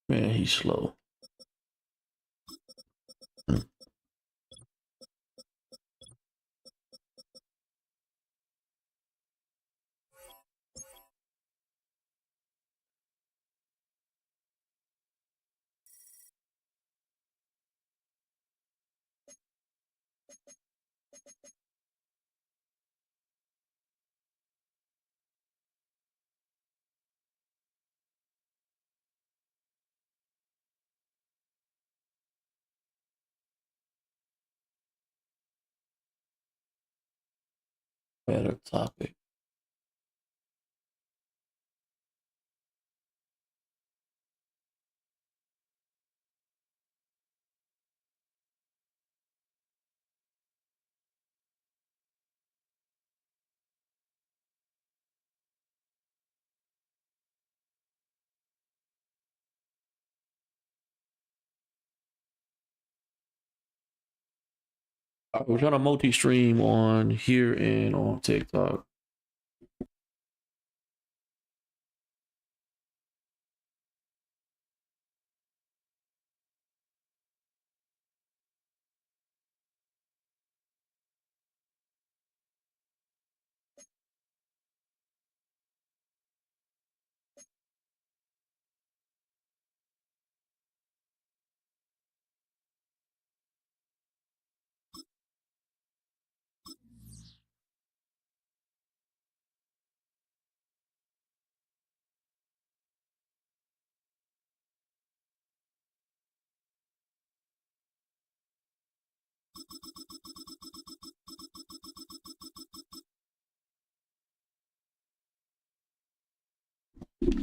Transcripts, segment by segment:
Man, he's slow. Better topic. We're trying to multi-stream on here and on TikTok.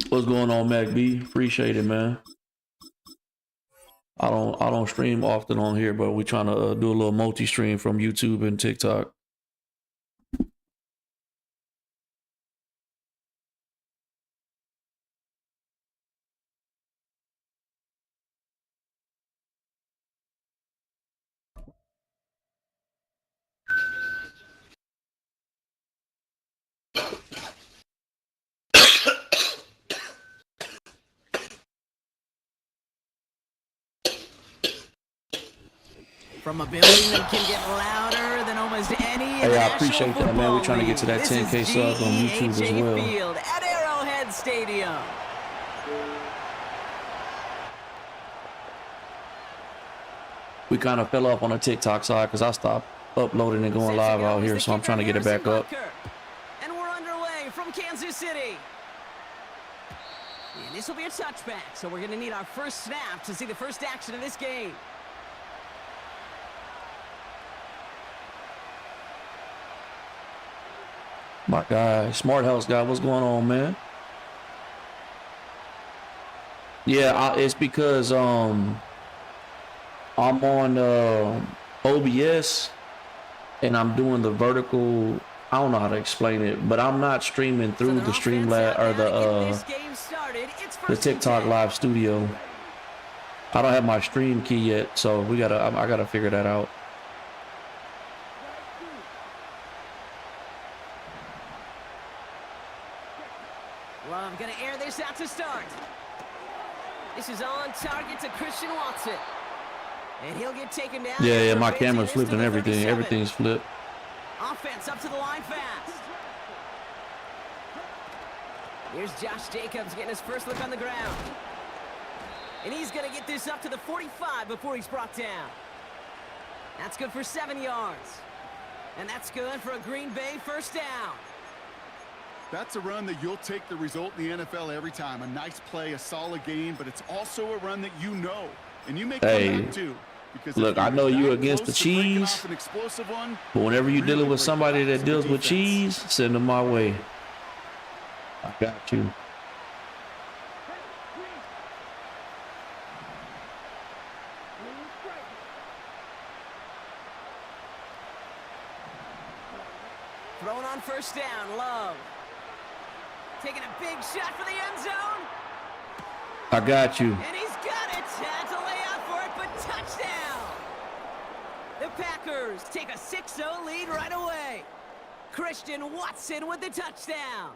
What's going on, Mac B? Appreciate it, man. I don't stream often on here, but we're trying to do a little multi-stream from YouTube and TikTok. From a building that can get louder than almost any. Hey, I appreciate that, man. We're trying to get to that 10K subs on YouTube as well. Field at Arrowhead Stadium. We kind of fell off on the TikTok side because I stopped uploading and going live out here, so I'm trying to get it back up. And we're underway from Kansas City. And this will be a touchback, so we're going to need our first snap to see the first action of this game. My guy, Smart House guy, what's going on, man? Yeah, it's because I'm on OBS and I'm doing the vertical. I don't know how to explain it, but I'm not streaming through the Streamlab or the TikTok Live Studio. I don't have my stream key yet, so I gotta figure that out. Well, I'm going to air this out to start. This is on target to Christian Watson. And he'll get taken down. Yeah, my camera's flipped and everything. Everything's flipped. Offense up to the line fast. Here's Josh Jacobs getting his first look on the ground. And he's going to get this up to the 45 before he's brought down. That's good for 7 yards. And that's good for a Green Bay first down. That's a run that you'll take the result in the NFL every time. A nice play, a solid game, but it's also a run that you know. And you make Hey, too. Because look, I know you against the cheese, but whenever you're dealing with somebody that deals with cheese, send them my way. I got you. Thrown on first down, Love. Taking a big shot for the end zone. I got you. And he's got it. Had to lay out for it, but touchdown. The Packers take a 6-0 lead right away. Christian Watson with the touchdown.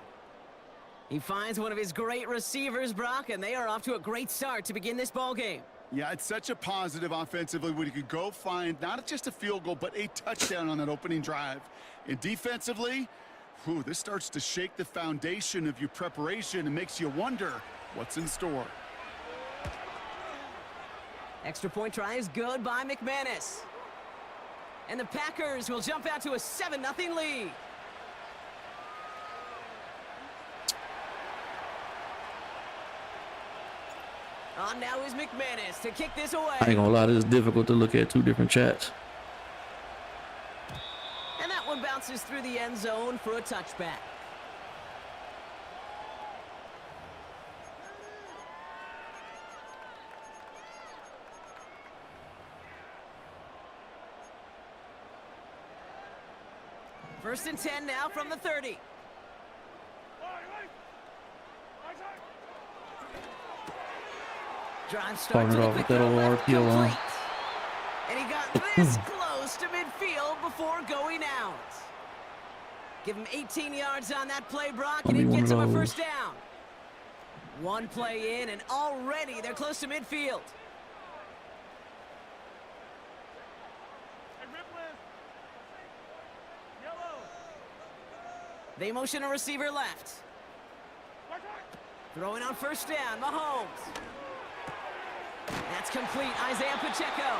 He finds one of his great receivers, Brock, and they are off to a great start to begin this ball game. Yeah, it's such a positive offensively when you could go find not just a field goal, but a touchdown on that opening drive. And defensively, this starts to shake the foundation of your preparation and makes you wonder what's in store. Extra point try is good by McManus. And the Packers will jump out to a 7-0 lead. On now is McManus to kick this away. I ain't gonna lie, this is difficult to look at two different chats. And that one bounces through the end zone for a touchback. First and 10 now from the 30. Drive starts with a quick throw left, complete. And he got this close to midfield before going out. Give him 18 yards on that play, Brock, and it gets him a first down. One play in, and already they're close to midfield. They motion a receiver left. Throwing on first down, Mahomes. That's complete, Isaiah Pacheco.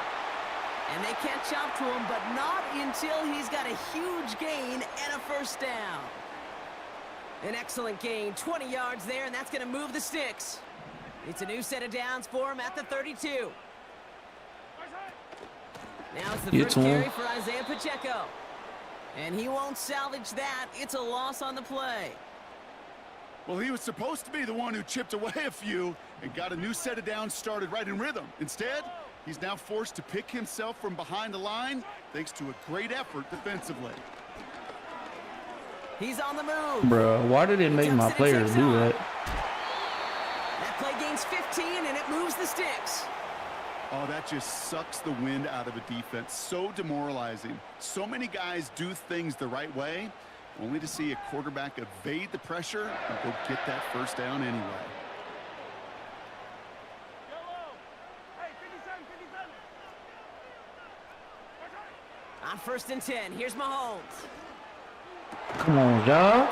And they catch up to him, but not until he's got a huge gain and a first down. An excellent gain, 20 yards there, and that's going to move the sticks. It's a new set of downs for him at the 32. Now it's the first carry for Isaiah Pacheco. And he won't salvage that. It's a loss on the play. Well, he was supposed to be the one who chipped away a few and got a new set of downs started right in rhythm. Instead, he's now forced to pick himself from behind the line thanks to a great effort defensively. He's on the move. Bruh, why did it make my players do that? That play gains 15 and it moves the sticks. Oh, that just sucks the wind out of a defense. So demoralizing. So many guys do things the right way, only to see a quarterback evade the pressure and go get that first down anyway. On first and 10, here's Mahomes. Come on, y'all.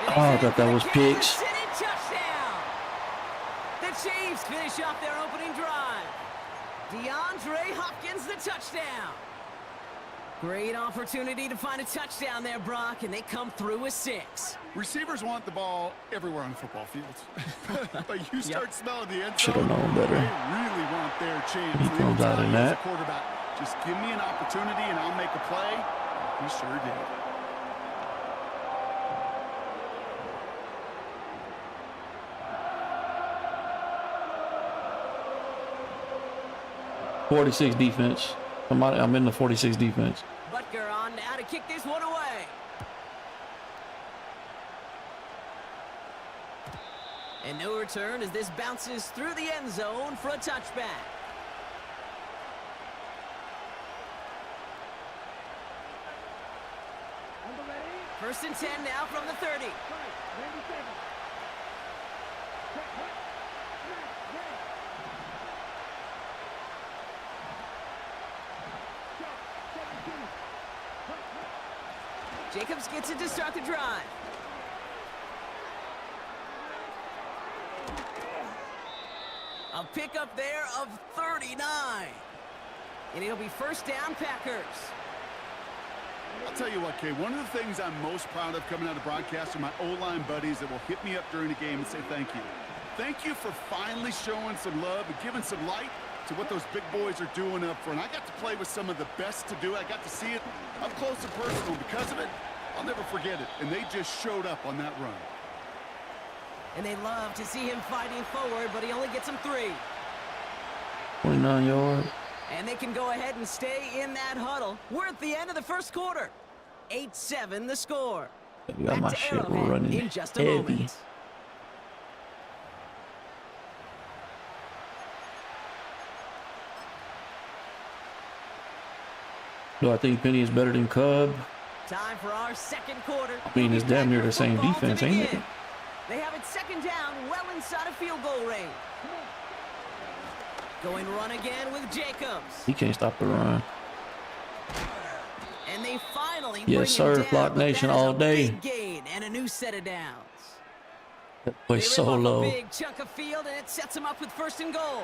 Oh, I thought that was picks. Touchdown. The Chiefs finish off their opening drive. DeAndre Hopkins, the touchdown. Great opportunity to find a touchdown there, Brock, and they come through with 6. Receivers want the ball everywhere on the football field. But you start smelling the end zone. Should have known better. They really want their chance. He comes out in that. Quarterback, just give me an opportunity and I'll make a play. He sure did. '46 defense. I'm in the 46 defense. Butker on now to kick this one away. And no return as this bounces through the end zone for a touchback. First and 10 now from the 30. Jacobs gets it to start the drive. A pickup there of 39. And it'll be first down, Packers. I'll tell you what, Kay, one of the things I'm most proud of coming out of broadcast are my O-line buddies that will hit me up during the game and say thank you. Thank you for finally showing some love and giving some light to what those big boys are doing up front. I got to play with some of the best to do it. I got to see it up close and personal. Because of it, I'll never forget it. And they just showed up on that run. And they love to see him fighting forward, but he only gets them 3. 29 yards. And they can go ahead and stay in that huddle. We're at the end of the first quarter. 8-7 the score. We got Back my to shit Arrowhead running in just a heavy. moment. Do I think Penny is better than Cub? Time for our second quarter. I mean, it's damn near the same defense, ain't it? They have it second down, well inside of field goal range. Going run again with Jacobs. He can't stop the run. And they finally Yes, bring sir. him down, Flock but Nation that is all a day. big gain and a new set of downs. That boy's They so rip off low. a big chunk of field, and it sets them up with 1st and goal.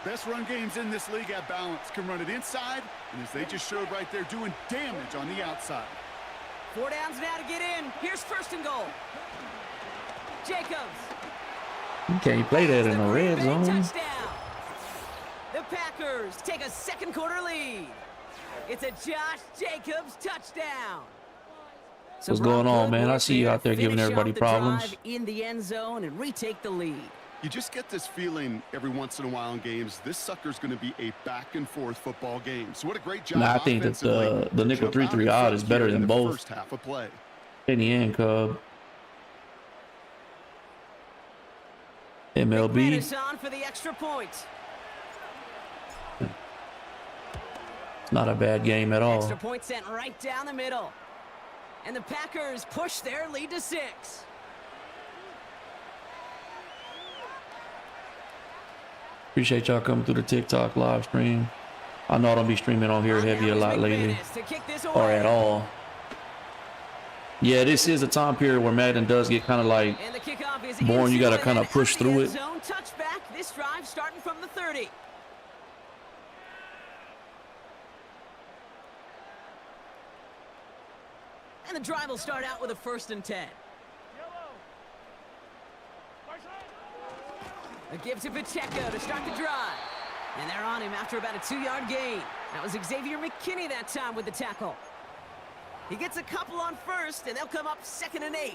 Best run games in this league at balance. Can run it inside, and as they just showed right there, doing damage on the outside. 4 downs now to get in. Here's 1st and goal. Jacobs. You can't play that in the red Green Bay zone. touchdown. The Packers take a second quarter lead. It's a Josh Jacobs touchdown. So What's going Brock, on, good man? I work see you there. out there giving Finish everybody off the problems. drive in the end zone and retake the lead. You just get this feeling every once in a while in games, this sucker's going to be a back-and-forth football game. So what a great job. Nah, I think that offensively the to nickel jump out 3-3 in odd front is here better in than the both first half of play. Penny and Cub. McMahon MLB. is on for the extra point. It's not a bad game at all. Extra point sent right down the middle. And the Packers push their lead to 6. Appreciate y'all coming through the TikTok live stream. I know I don't be streaming on here heavy a lot lately, To kick this or away. at all. Yeah, this is a time period where Madden does get kind of like And the kickoff is boring. You got to into kind and of push out the through end it. Zone touchback. This drive starting from the 30. And the drive will start out with a 1st and 10. A give to Pacheco to start the drive. And they're on him after about a 2-yard gain. That was Xavier McKinney that time with the tackle. He gets a couple on 1st, and they'll come up 2nd and 8.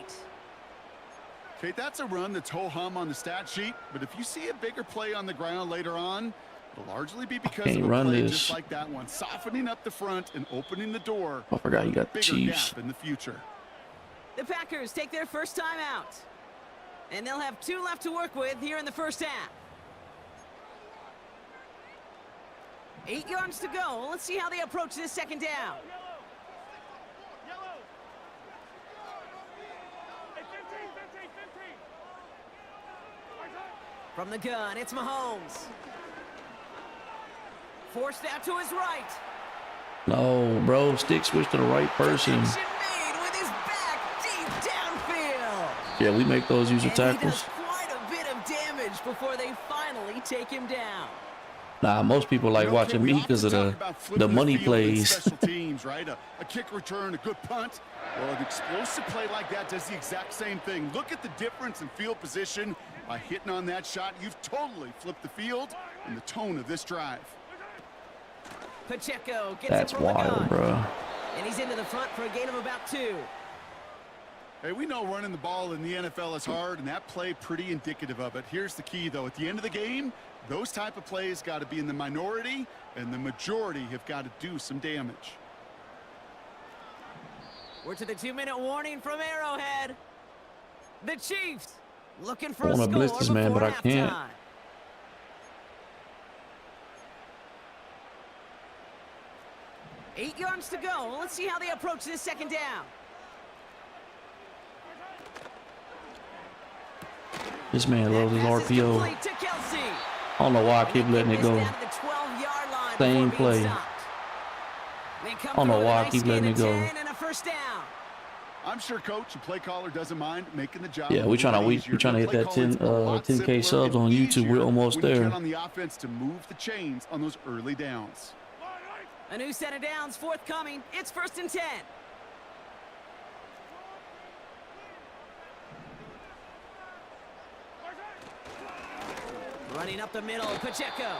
Kate, that's a run that's ho-hum on the stat sheet, but if you see a bigger play on the ground later on, it'll largely be because Can't of a run play this. just like that one, softening up the front and opening the door. I forgot you got the Bigger Chiefs. gap in the future. The Packers take their first time out. And they'll have 2 left to work with here in the first half. 8 yards to go. Let's see how they approach this second down. From the gun, it's Mahomes. Forced out to his right. No, bro. Stick switch to the right person. Connection made with his back deep downfield. Yeah, we make those user And he tackles. does quite a bit of damage before they finally take him down. Nah, most people like You know, watching Kate, we me because of often the talk about flipping money field in plays. Special teams, right? A kick return, a good punt. Well, an explosive play like that does the exact same thing. Look at the difference in field position. By hitting on that shot, you've totally flipped the field and the tone of this drive. Pacheco gets That's it from the gun. wild, bro. And he's into the front for a gain of about 2. Hey, we know running the ball in the NFL is hard, and that play pretty indicative of it. Here's the key, though. At the end of the game, those type of plays got to be in the minority, and the majority have got to do some damage. We're to the 2-minute warning from Arrowhead. The Chiefs looking for I a wanna score blitz this man, before but I can't. halftime. Eight yards to go. Let's see how they approach this second down. This man loves his Pass is RPO. complete to Kelsey. I don't know why I keep letting it go. Down to the 12-yard line Same before being play. stopped. They come I don't know through with a why I nice keep gain letting of it go. 10 and a first down. I'm sure coach and play caller doesn't mind making the job. Yeah, we trying to hit that 10K subs on YouTube. We're almost when you there. count on the offense to move the chains on those early downs. A new set of downs forthcoming. It's 1st and 10. Running up the middle, Pacheco.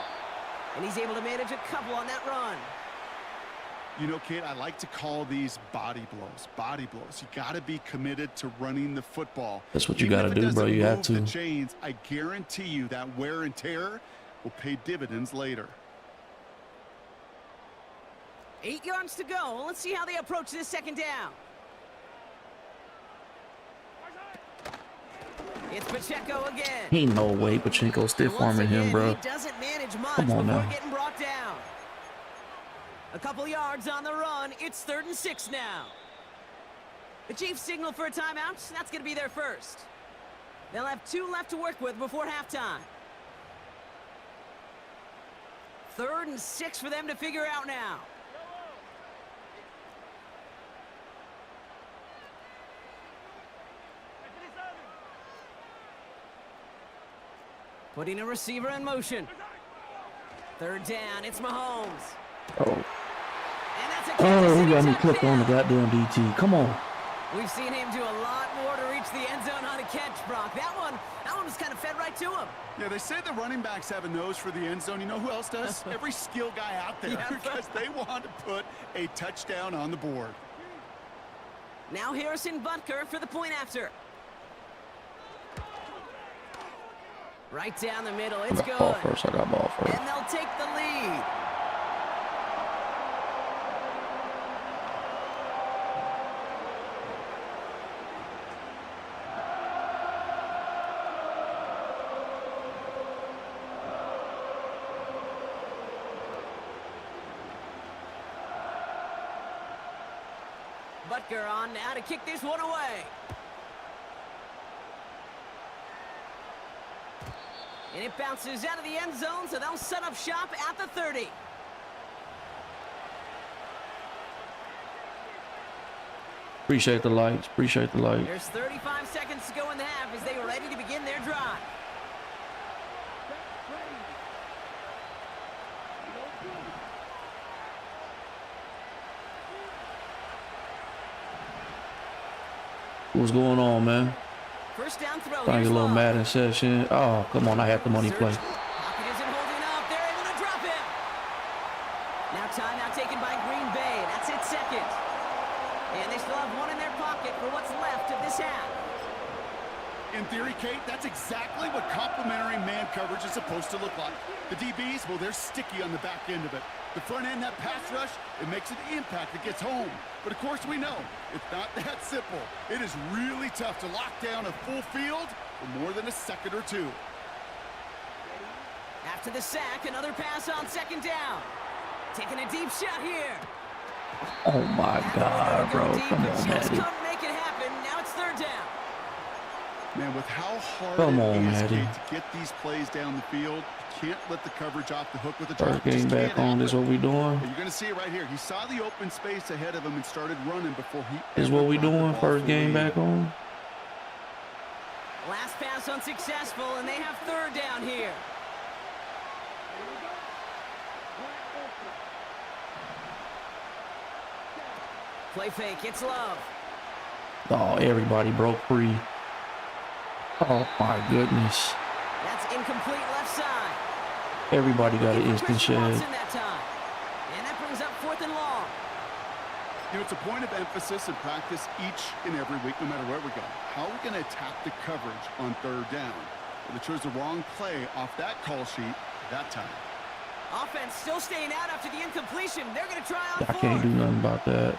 And he's able to manage a couple on that run. You know, kid, I like to call these body blows. Body blows. You got to be committed to running the football. That's what you got to do, bro. You have to. The chains, I guarantee you that wear and tear will pay dividends later. 8 yards to go. Let's see how they approach this 2nd down. It's Pacheco again. Ain't no way Pacheco stiff arming him, bro. He doesn't manage much Come on before now. getting brought down. A couple yards on the run. It's 3rd and 6 now. The Chiefs signal for a timeout. That's going to be their first. They'll have 2 left to work with before halftime. 3rd and 6 for them to figure out now. Putting a receiver in motion. 3rd down. It's Mahomes. Oh. And that's a Oh, he got me touchdown. clipped on the goddamn DT. Come on. We've seen him do a lot more to reach the end zone on a catch, Brock. That one was kind of fed right to him. Yeah, they say the running backs have a nose for the end zone. You know who else does? Every skill guy out there, Yeah. because they want to put a touchdown on the board. Now Harrison Butker for the point after. Right down the middle. It's I good. got ball first. I got ball first. And they'll take the lead. Butker on now to kick this one away. And it bounces out of the end zone, so they'll set up shop at the 30. Appreciate the lights. Appreciate the lights. There's 35 seconds to go in the half as they are ready to begin their drive. What's going on, man? First down throw. Trying to get a little Madden session. Oh, come on. I had the money play. Pocket isn't holding up. They're able to drop him. Now timeout taken by Green Bay. That's its 2nd. And they still have 1 in their pocket for what's left of this half. In theory, Kate, that's exactly what complementary man coverage is supposed to look like. The DBs, well, they're sticky on the back end of it. The front end, that pass rush, it makes an impact that gets home. But of course we know, it's not that simple. It is really tough to lock down a full field for more than a second or two. After the sack, another pass on 2nd down. Taking a deep shot here. Oh, my God, bro. Come on, Just Maddie. couldn't make it happen. Now it's 3rd down. Man, with how hard Come it on, is, Maddie. Kate, to get these plays down the field, you can't let the coverage off the hook with the First drop. game Just back can't on. This happen. what we doing? You're going to see it right here. He saw the open space ahead of him and started running before he This ever what we brought the doing? ball First game fully. back on? Last pass unsuccessful, and they have 3rd down here. Play fake. It's Love. Oh, everybody broke free. Oh, my goodness. That's incomplete left side. Everybody got an Looking for instant Christian shed. Watson that time. And that brings up 4th and long. You know, it's a point of emphasis in practice each and every week, no matter where we go. How are we going to attack the coverage on 3rd down? Well, they chose the wrong play off that call sheet that time. Offense still staying out after the incompletion. They're going to try on I can't do 4th. nothing about that.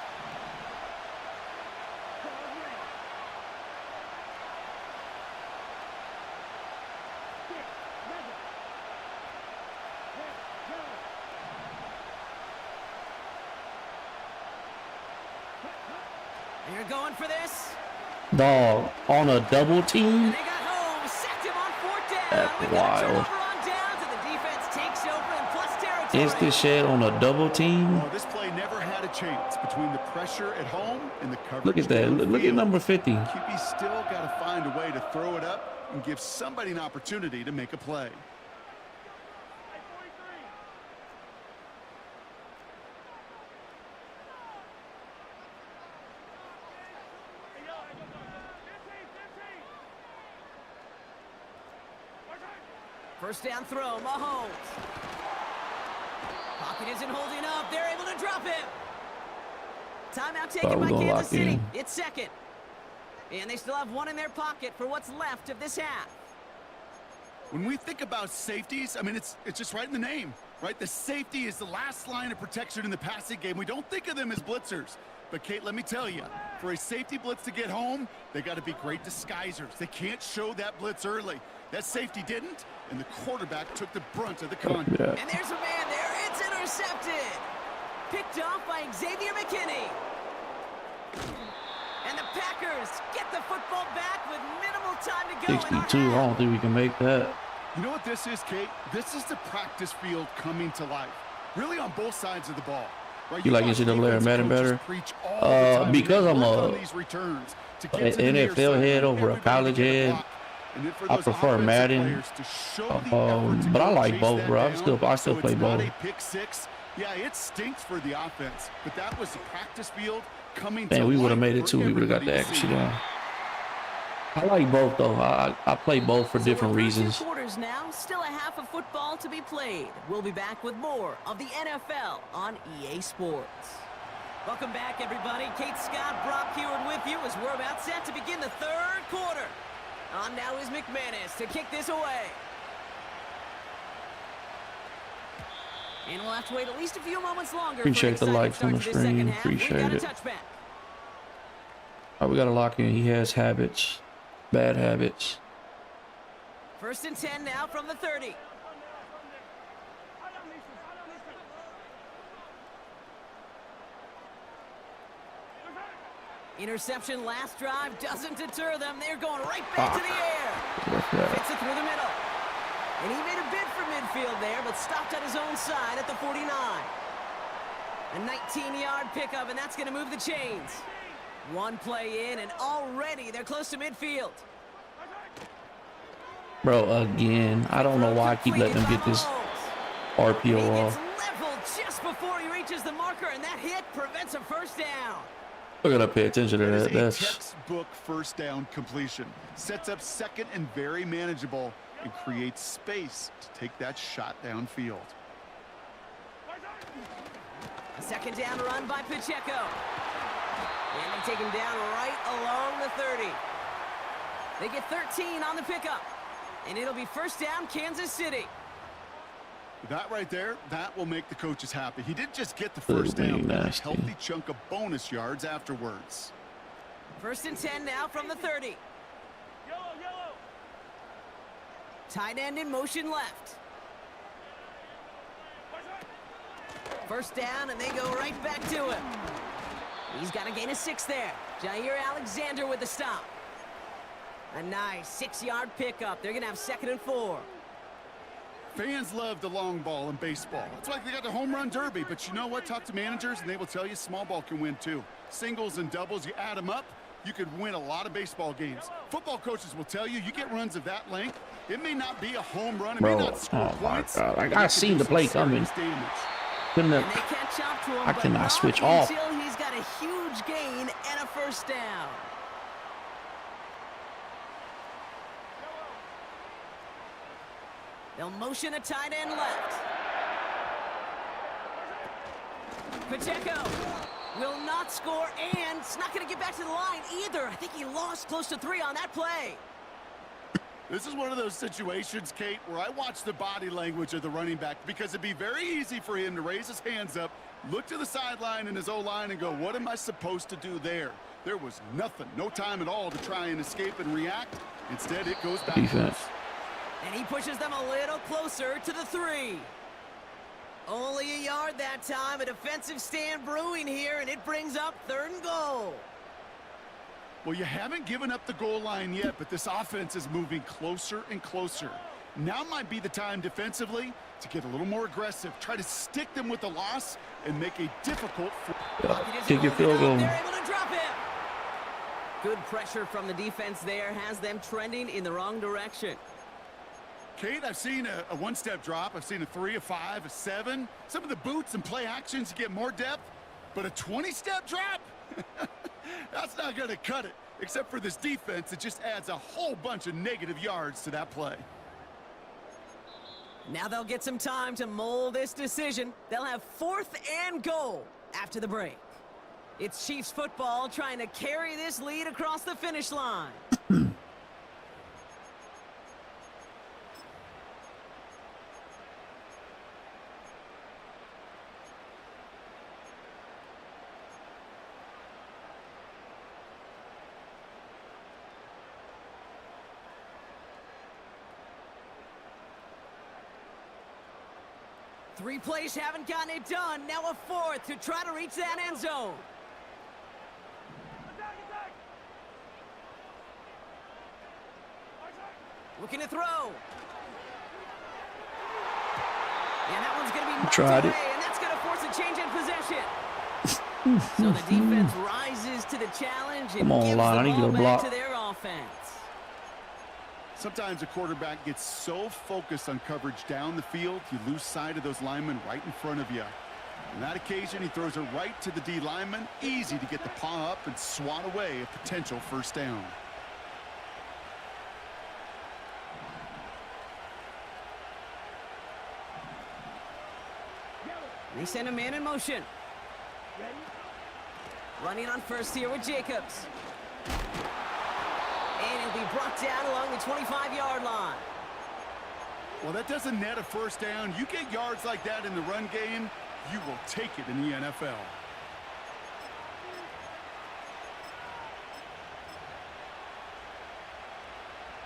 They're going for this. Dog, on a double team? And they got home. Sacked him on 4th down. That's We've got a wild. turnover on downs, and the defense takes over in plus territory. Instant shed on a double team? Oh, this play never had a chance between the pressure at home and the coverage. Look at that. Look at downfield. number 50. QB still got to find a way to throw it up and give somebody an opportunity to make a play. First down throw, Mahomes. Pocket isn't holding up. They're able to drop him. Timeout taken by Kansas City. It's second. And they still have one in their pocket for what's left of this half. When we think about safeties, I mean, it's just right in the name, right? The safety is the last line of protection in the passing game. We don't think of them as blitzers. But, Kate, let me tell you, for a safety blitz to get home, they got to be great disguisers. They can't show that blitz early. That safety didn't, and the quarterback took the brunt of the contact. Yeah. And there's a man there. It's intercepted. Picked off by Xavier McKinney. And the Packers get the football back with minimal time to go. 62, I don't think we can make that. You know what this is, Kate? This is the practice field coming to life. Really on both sides of the ball. Right? You like NCAA or Madden better? Because I'm a NFL head over a college head, I prefer Madden. But I like both, bro. I still play both. Yeah, it stinks for the offense, but that was the practice field coming. Man, we would have made it too. We would have got the accuracy down. I like both though. I play both for different reasons. Quarters now, still a half of football to be played. We'll be back with more of the NFL on EA Sports. Welcome back, everybody. Kate Scott, Brock Heward with you as we're about set to begin the third quarter. On now is McManus to kick this away. And we'll have to wait at least a few moments longer. Appreciate the likes on the stream. Appreciate it. All right, we got to lock in. He has habits. Bad habits. First and 10 now from the 30. Interception last drive doesn't deter them. They're going right back to the air. Fits it through the middle. And he made a bid for midfield there, but stopped at his own side at the 49. A 19-yard pickup, and that's going to move the chains. One play in, and already they're close to midfield. Bro, again, I don't know why I keep letting them get this RPO off. Leveled just before he reaches the marker, and that hit prevents a first down. We're gonna pay attention to that. That's a textbook first down completion. Sets up second and very manageable, and creates space to take that shot downfield. A second down run by Pacheco. And they take him down right along the 30. They get 13 on the pickup. And it'll be first down, Kansas City. That right there, that will make the coaches happy. He didn't just get the first down, but a healthy chunk of bonus yards afterwards. First and 10 now from the 30. Tight end in motion left. First down, and they go right back to him. He's got a gain of 6 there. Jair Alexander with the stop. A nice 6-yard pickup. They're going to have second and 4. Fans love the long ball in baseball. It's like they got the home run derby. But you know what? Talk to managers, and they will tell you small ball can win too. Singles and doubles, you add them up, you could win a lot of baseball games. Football coaches will tell you, you get runs of that length, it may not be a home run. It may not score points. Oh, my God. I seen the play coming. I cannot switch off. He's got a huge gain and a first down. They'll motion a tight end left. Pacheco will not score, and it's not going to get back to the line either. I think he lost close to 3 on that play. This is one of those situations, Kate, where I watch the body language of the running back, because it'd be very easy for him to raise his hands up, look to the sideline in his O-line and go, what am I supposed to do there? There was nothing, no time at all to try and escape and react. Instead, it goes back. Defense. And he pushes them a little closer to the 3. Only a yard that time. A defensive stand brewing here, and it brings up 3rd and goal. Well, you haven't given up the goal line yet, but this offense is moving closer and closer. Now might be the time defensively to get a little more aggressive. Try to stick them with the loss and make a difficult... Take your field goal. They're able to drop him. Good pressure from the defense there has them trending in the wrong direction. Kate, I've seen a one-step drop. I've seen a 3, a 5, a 7. Some of the boots and play actions get more depth, but a 20-step drop? That's not going to cut it. Except for this defense, it just adds a whole bunch of negative yards to that play. Now they'll get some time to mold this decision. They'll have 4th and goal after the break. It's Chiefs football trying to carry this lead across the finish line. Three plays haven't gotten it done. Now a 4th to try to reach that end zone. Looking to throw. And that one's going to be knocked away, and that's going to force a change in possession. So the defense rises to the challenge and gives the ball back to their offense. Sometimes a quarterback gets so focused on coverage down the field, you lose sight of those linemen right in front of you. On that occasion, he throws it right to the D lineman. Easy to get the paw up and swat away a potential first down. They send a man in motion. Running on first here with Jacobs. And he'll be brought down along the 25-yard line. Well, that doesn't net a first down. You get yards like that in the run game, you will take it in the NFL.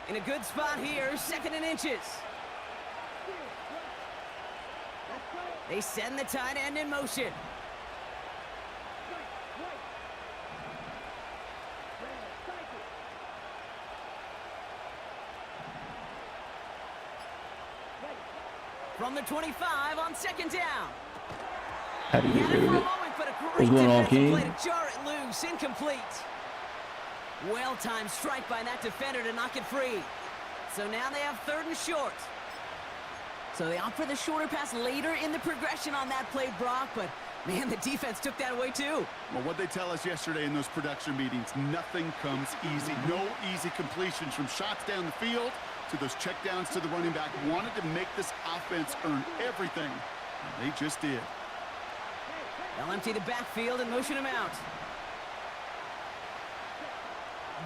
In a good spot here, 2nd and inches. They send the tight end in motion. From the 25 on 2nd down. How do you get rid of it? What's going on, King? Play to jar it loose, incomplete. Well-timed strike by that defender to knock it free. So now they have 3rd and short. So they opt for the shorter pass later in the progression on that play, Brock, but man, the defense took that away too. Well, what they tell us yesterday in those production meetings, nothing comes easy. No easy completions from shots down the field to those checkdowns to the running back. Wanted to make this offense earn everything. And they just did. They'll empty the backfield and motion him out.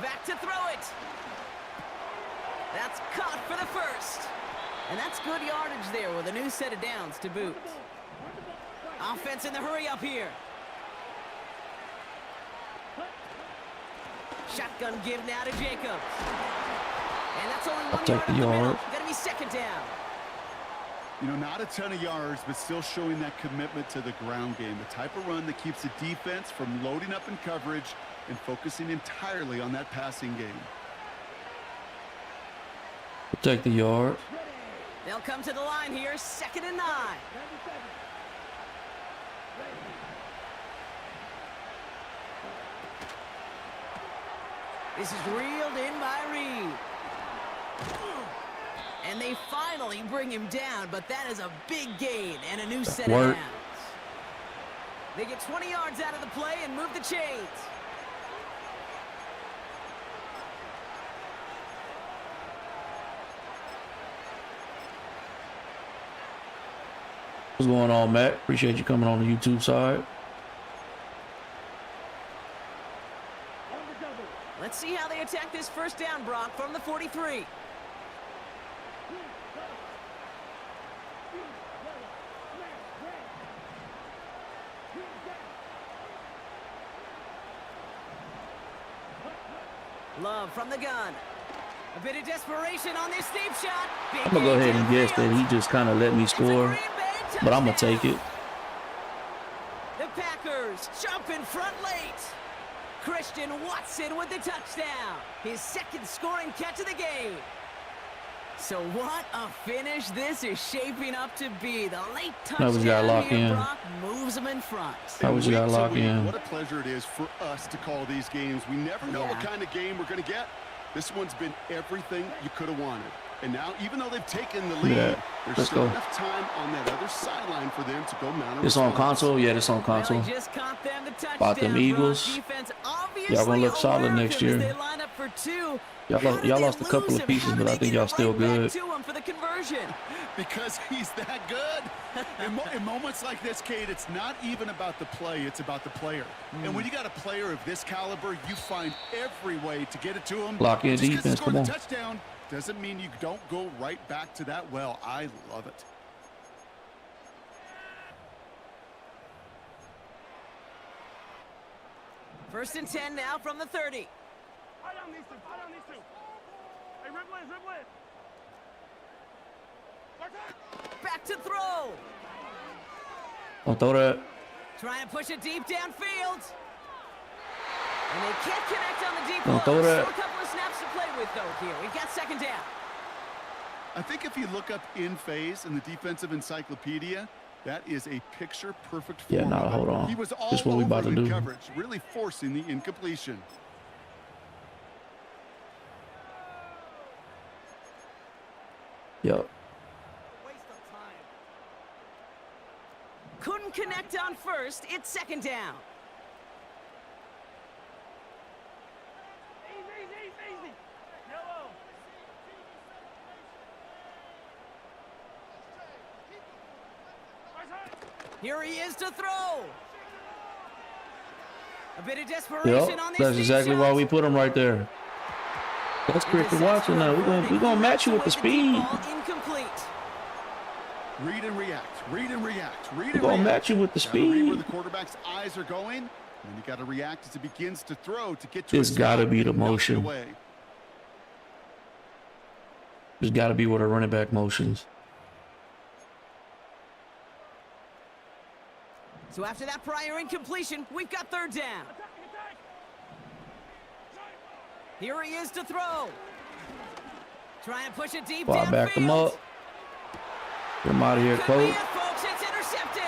Back to throw it. That's caught for the first. And that's good yardage there with a new set of downs to boot. Offense in the hurry up here. Shotgun give now to Jacobs. And that's only 1 yard in the middle. Gonna be 2nd down. You know, not a ton of yards, but still showing that commitment to the ground game. The type of run that keeps the defense from loading up in coverage and focusing entirely on that passing game. Protect the yard. They'll come to the line here, 2nd and 9. This is reeled in by Reed. And they finally bring him down, but that is a big gain and a new set of downs. They get 20 yards out of the play and move the chains. What's going on, Matt? Appreciate you coming on the YouTube side. Let's see how they attack this first down, Brock, from the 43. Love from the gun. A bit of desperation on this deep shot. I'm going to go ahead and guess that he just kind of let me score, but I'm going to take it. The Packers jump in front late. Christian Watson with the touchdown. His 2nd scoring catch of the game. So what a finish this is shaping up to be. The late touchdown here, Brock, moves them in front. How would you got to lock in? What a pleasure it is for us to call these games. We never know what kind of game we're going to get. This one's been everything you could have wanted. And now, even though they've taken the lead, there's still enough time on that other sideline for them to go mount a It's on console? Yeah, it's on console. Just caught them the touchdown. About them Eagles. Y'all gonna look solid next year. Y'all lost a couple of pieces, but I think y'all still good. For the conversion. Because he's that good. In moments like this, Kate, it's not even about the play, it's about the player. And when you got a player of this caliber, you find every way to get it to him. Block your Just 'cause he defense, scored come the on. touchdown doesn't mean you don't go right back to that well. I love it. First and 10 now from the 30. I don't need to. Hey, dribble in. Back to throw. Don't throw that. Trying to push it deep downfield. And they can't connect on the deep Don't ball. throw that. Still a couple of snaps to play with, though, here. We've got second down. I think if you look up in phase in the defensive encyclopedia, that is a picture-perfect form. Yeah, nah, of it. hold on. He was all This is what we over about to the do. coverage, really forcing the incompletion. Yep. Couldn't connect on first. It's second down. Easy. Yellow. Here he is to throw. A bit of desperation Yep. on this That's deep exactly shot. why we put him right there. That's Christian Watson now. We're gonna match you with the speed. Ball incomplete. Read and react. We're gonna match you with the Gotta read where speed. the quarterback's eyes are going, and you got to react as it begins to throw to get to It's his gotta spot be the and knock it motion. away. There's got to be with a running back motions. So after that prior incompletion, we've got third down. Here he is to throw. Trying to push it deep Well, I downfield. backed him up. Get him out of here, Could be coach. it, folks. It's intercepted.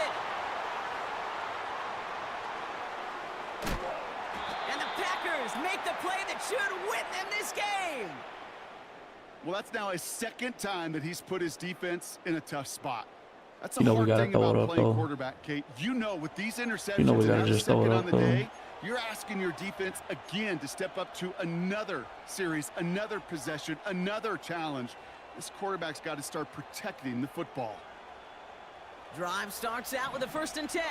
And the Packers make the play that should win them this game. Well, that's now his second time that he's put his defense in a tough spot. That's a You know we hard gotta thing throw it about up, playing though. quarterback, Kate. You know, with these interceptions You know we and gotta now the just throw it second up, on the though. day, you're asking your defense again to step up to another series, another possession, another challenge. This quarterback's got to start protecting the football. Drive starts out with a first and 10.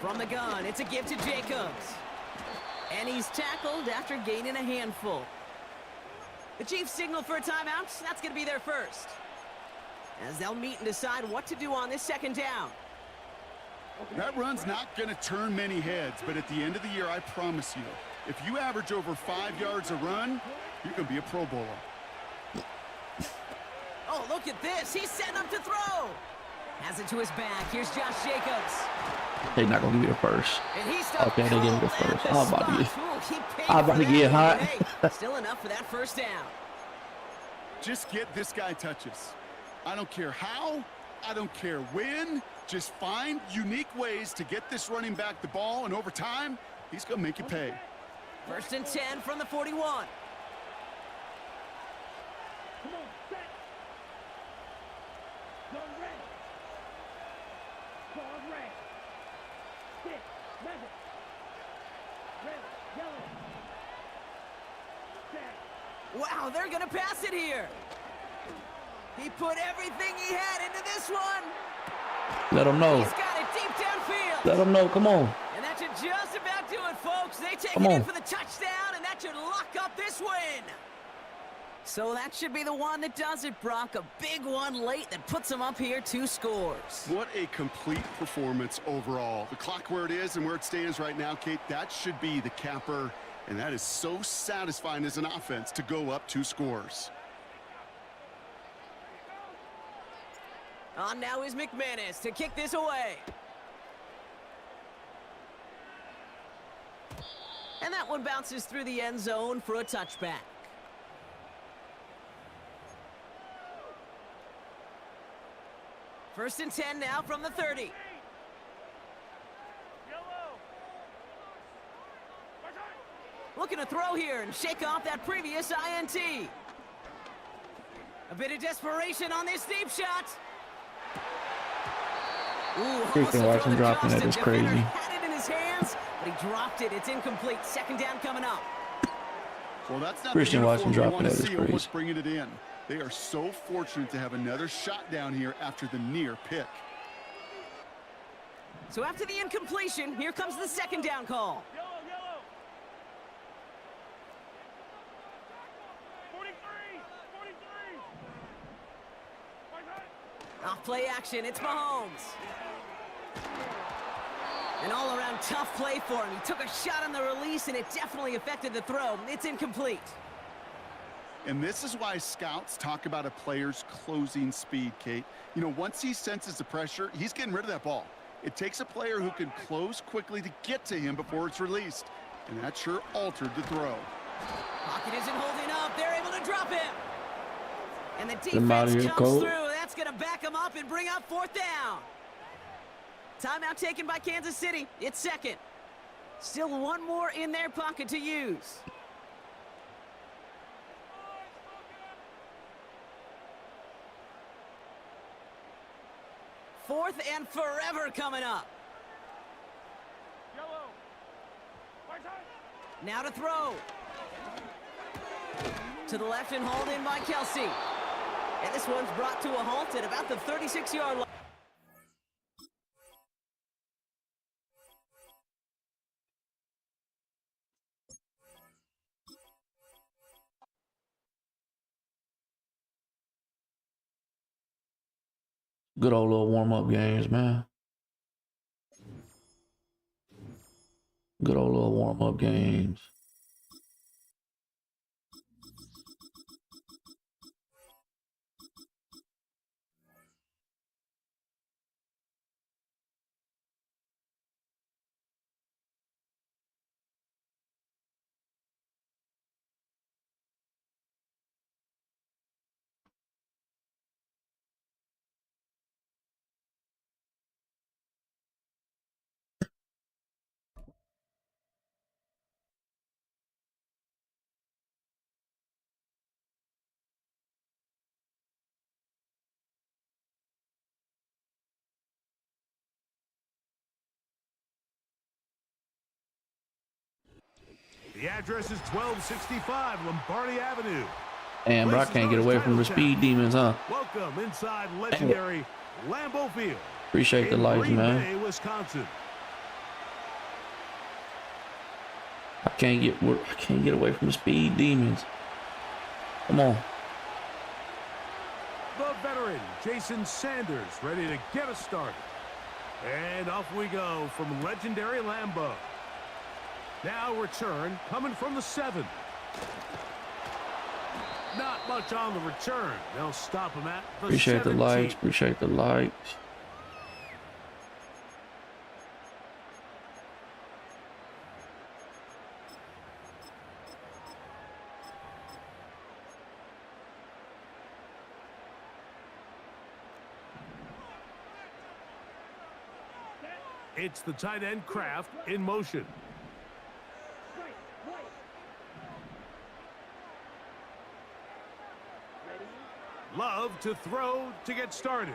From the gun, it's a give to Jacobs. And he's tackled after gaining a handful. The Chiefs signal for a timeout. That's going to be their first. As they'll meet and decide what to do on this second down. That run's not going to turn many heads, but at the end of the year, I promise you, if you average over 5 yards a run, you're going to be a Pro Bowler. Oh, look at this. He's setting up to throw. Has it to his back. Here's Josh Jacobs. They're not gonna give me the first. And he's stuck Okay, they give me the cold at first. the I'm about to spot. Ooh, he paid I'm about for to that, get hot. but hey, still enough for that first down. Just get this guy touches. I don't care how, I don't care when. Just find unique ways to get this running back the ball, and over time, he's going to make you pay. First and 10 from the 41. Wow, they're going to pass it here. He put everything he had into this one. Let them know. He's got it deep downfield. Let them know. Come on. And that should just about do it, folks. They take Come it in on. for the touchdown, and that should lock up this win. So that should be the one that does it, Brock. A big one late that puts them up here 2 scores. What a complete performance overall. The clock where it is and where it stands right now, Kate, that should be the capper. And that is so satisfying as an offense to go up 2 scores. On now is McManus to kick this away. And that one bounces through the end zone for a touchback. First and 10 now from the 30. Looking to throw here and shake off that previous INT. A bit of desperation on this deep shot. Ooh, Freaking watch him dropping that is crazy. Had it in his hands, but he dropped it. It's incomplete. Second down coming up. Well, that's not Christian the Watson uniform we dropping want to that is see on what's crazy. bringing it in. They are so fortunate to have another shot down here after the near pick. So after the incompletion, here comes the second down call. Yellow, yellow. 43, 43. Right side. Off play action, it's Mahomes. An all-around tough play for him. He took a shot on the release, and it definitely affected the throw. It's incomplete. And this is why scouts talk about a player's closing speed, Kate. You know, once he senses the pressure, he's getting rid of that ball. It takes a player who can close quickly to get to him before it's released. And that sure altered the throw. Pocket isn't holding up. They're able to drop him. And the Them out defense here, comes Cole. through. That's going to back him up and bring up fourth down. Timeout taken by Kansas City. It's second. Still one more in their pocket to use. Fourth and forever coming up. Yellow. Right side. Now to throw. To the left and hauled in by Kelsey. And this one's brought to a halt at about the 36-yard line. Good old little warm-up games, man. Good old little warm-up games. The address is 1265 Lombardi Avenue. Damn, bro, I can't get away from the speed demons, huh? Welcome inside legendary Lambeau Field. Appreciate the in lights, Green man. Bay, Wisconsin. I can't get away from the speed demons. Come on. The veteran, Jason Sanders, ready to get us started. And off we go from legendary Lambeau. Now return coming from the 7. Not much on the return. They'll stop him at the Appreciate 17. the likes. Appreciate the likes. It's the tight end Kraft in motion. Love to throw to get started.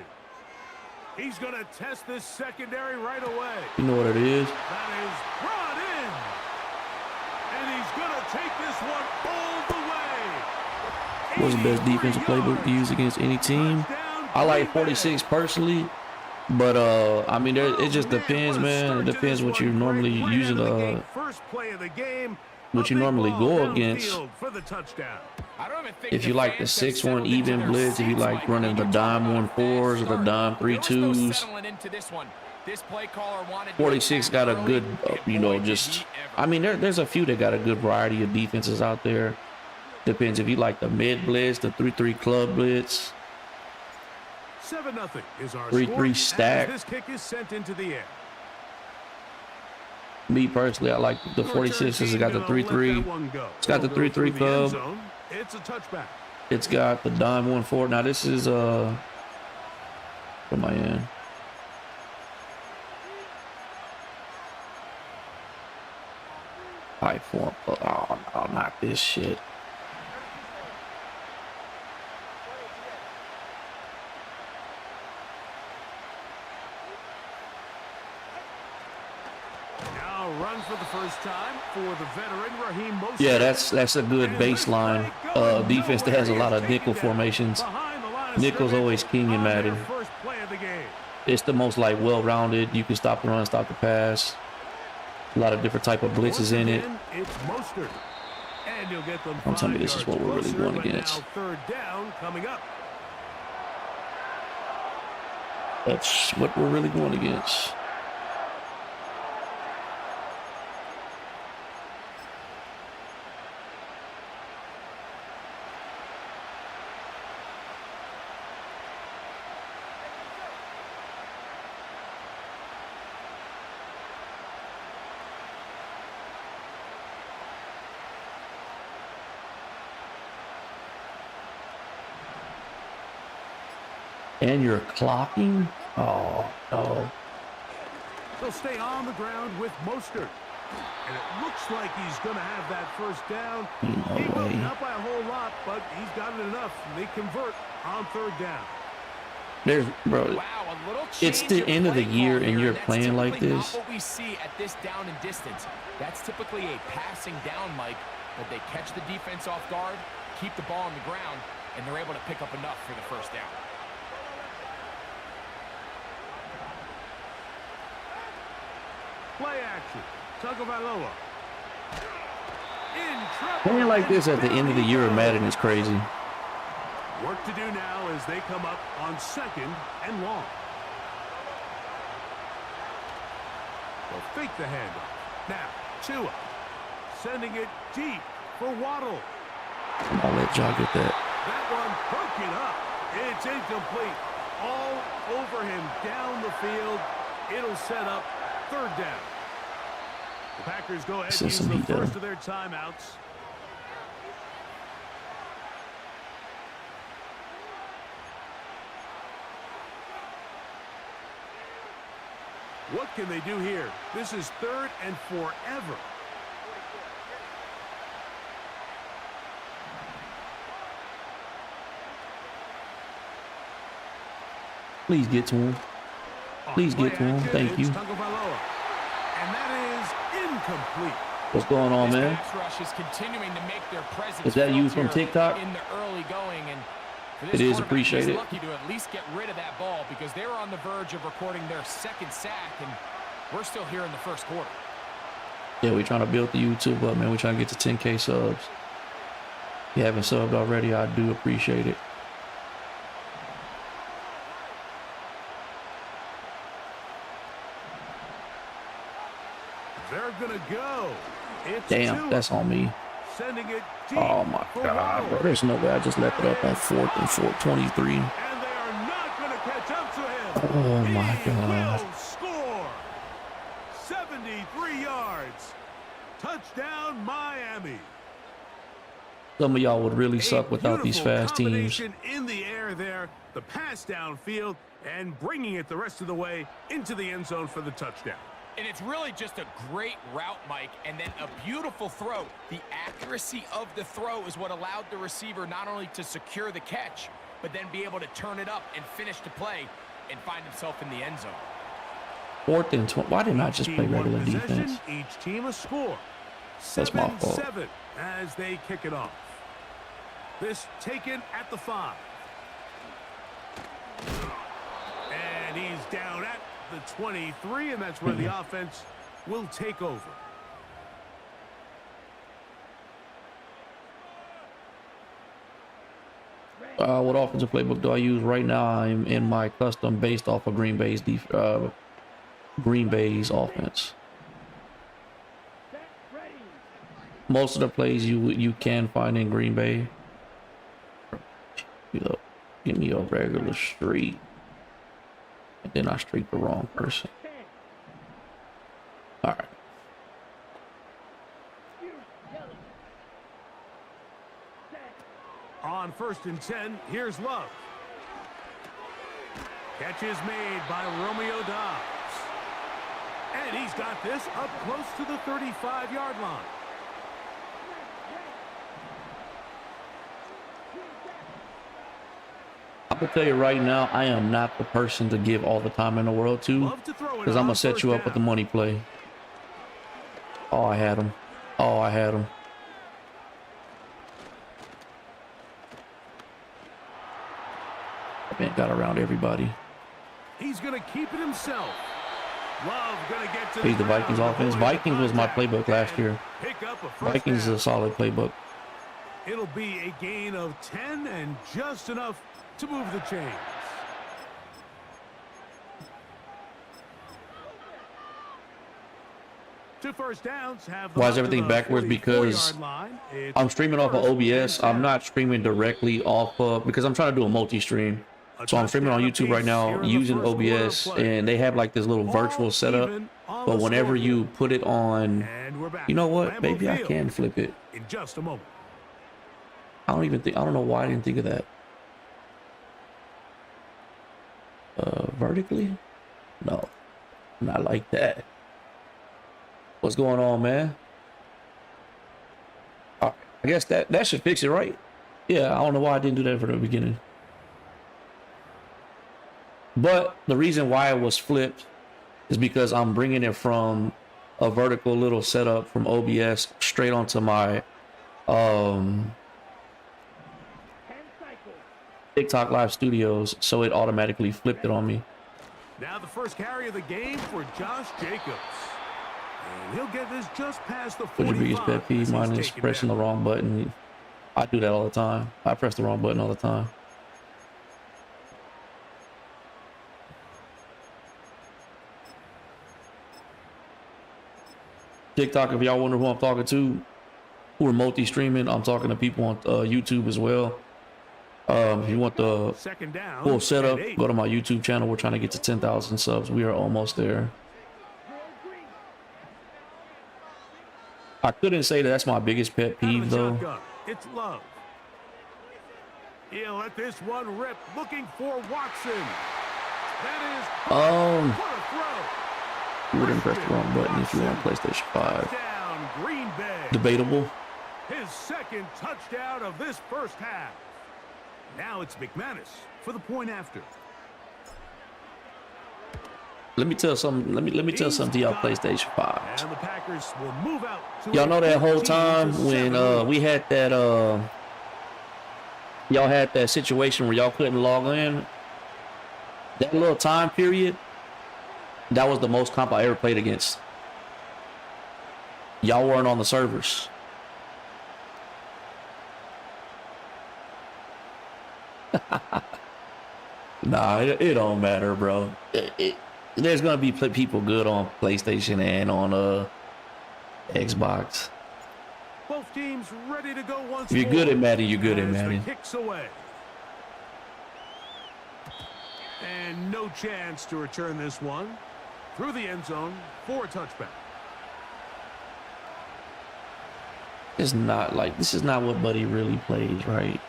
He's going to test this secondary right away. You know what it is? That is brought in. And he's going to take this one all the way. What's the best defensive playbook to use against any team? I like 46 personally, but I mean, it just depends, man. It depends what you normally using, First play of the game. what you normally go against. For the touchdown. If you like the 6-1 even blitz, if you like running the dime 1-4s or the dime 3-2s, 46 got a good, you know, just, I mean, there's a few that got a good variety of defenses out there. Depends if you like the mid blitz, the 3-3 club blitz, 7-0 is our 3-3 score, stack. as this kick is sent into the air. Me personally, I like the 46s. It's got the 3-3. It's got the 3-3 club. It's a touchback. It's got the dime 1-4. Now this is what am I in? High form. Oh no, not this shit. Now run for the first time for the veteran Raheem Mostert. Yeah, that's a good baseline defense that has a lot of nickel formations. Nickel's always king in Madden. First play of the game. It's the most like well-rounded. You can stop the run, stop the pass. A lot of different type of blitzes in it. It's Mostert. And you'll get them. Don't tell me this is what we're really going against. Third down coming up. That's what we're really going against. And you're clocking? Oh, no. They'll stay on the ground with Mostert. And it looks like he's going to have that first down. No way. Not by a whole lot, but he's got it enough. They convert on third down. There's, bro, Wow, a little it's the end of the year and you're That's playing like typically this. Not what we see at this down and distance. That's typically a passing down, Mike, but they catch the defense off guard, keep the ball on the ground, and they're able to pick up enough for the first down. Play action. Tagovailoa. Playing like this at the end of the year of Madden is crazy. Work to do now as they come up on second and long. They'll fake the handoff. Now, Tua sending it deep for Waddle. I'll let y'all get that. That one broken up. It's incomplete. All over him down the field. It'll set up third down. The Packers go ahead and use the first of their timeouts. What can they do here? This is third and forever. Please get to him. Please get to him. Thank you. And that is incomplete. What's going on, man? Rush is continuing to make their presence Is that you felt from here TikTok? in the early going, and for this It is quarterback, appreciated. he's lucky to at least get rid of that ball because they were on the verge of recording their second sack, and we're still here in the first quarter. Yeah, we're trying to build the YouTube up, man. We're trying to get to 10K subs. If you haven't subbed already, I do appreciate it. They're gonna go. It's Damn, Tua. that's on me. Sending it deep Oh my for God, Waddle. bro. There's no way I just left it up on 4th and 423. And they are not going to catch up to him. Oh my He God. will score. 73 yards. Touchdown, Miami. Some of y'all would really suck without these Beautiful fast teams. combination in the air there, the pass downfield, and bringing it the rest of the way into the end zone for the touchdown. And it's really just a great route, Mike, and then a beautiful throw. The accuracy of the throw is what allowed the receiver not only to secure the catch, but then be able to turn it up and finish the play and find himself in the end zone. 4th and 20. Why didn't I just play Team one regular possession, defense? each team a score. That's my fault. 7-7 as they kick it off. This taken at the 5. And he's down at the 23, and that's where the offense will take over. What offensive playbook do I use right now? I'm in my custom based off of Green Bay's offense. Most of the plays you can find in Green Bay. Give me a regular streak, and then I streak the wrong person. All right. On 1st and 10, here's Love. Catch is made by Romeo Dobbs. And he's got this up close to the 35-yard line. I can tell you right now, I am not the person to give all the time in the world to, Love to throw it because I'm on gonna set first you up down. with the money play. Oh, I had him. Oh, I had him. Man got around everybody. He's going to keep it himself. Love going to get to He's the Vikings ground, offense. avoid the Vikings was my contact, playbook last and year. pick up a first Vikings is down. a solid playbook. It'll be a gain of 10 and just enough to move the chains. Two first downs have Why is everything backwards? Because I'm streaming off of OBS. I'm not streaming directly off of, because I'm trying to do a multi-stream. So I'm streaming on YouTube right now using OBS, and they have like this little virtual setup. But whenever you put it on, you know what? Maybe I can flip it. In just a moment. I don't know why I didn't think of that. Vertically? No, not like that. What's going on, man? I guess that should fix it, right? Yeah, I don't know why I didn't do that from the beginning. But the reason why it was flipped is because I'm bringing it from a vertical little setup from OBS straight onto my TikTok Live Studios, so it automatically flipped it on me. Now the first carry of the game for Josh Jacobs. And he'll get this just past the 45. What's your biggest pet peeve? Mine is pressing the wrong button. I do that all the time. I press the wrong button all the time. TikTok, if y'all wonder who I'm talking to, who are multi-streaming, I'm talking to people on YouTube as well. If you want the full setup, go to my YouTube channel. We're trying to get to 10,000 subs. We are almost there. I couldn't say that's my biggest pet peeve, though. It's Love. He'll let this one rip, looking for Watson. That is what a throw. You wouldn't press the wrong button if you were on PlayStation 5. Touchdown, Green Bay. Debatable. His second touchdown of this first half. Now it's McManus for the point after. Let me tell something. Let me tell something to y'all PlayStation 5. And the Packers will move out. Y'all know that whole time when we had that y'all had that situation where y'all couldn't log in. That little time period, that was the most comp I ever played against. Y'all weren't on the servers. Nah, it don't matter, bro. There's gonna be people good on PlayStation and on Xbox. Both teams ready to go once If you're good at Madden, you're good at Madden. Kicks away. And no chance to return this one through the end zone for a touchback. It's not like, this is not what Buddy really plays, right?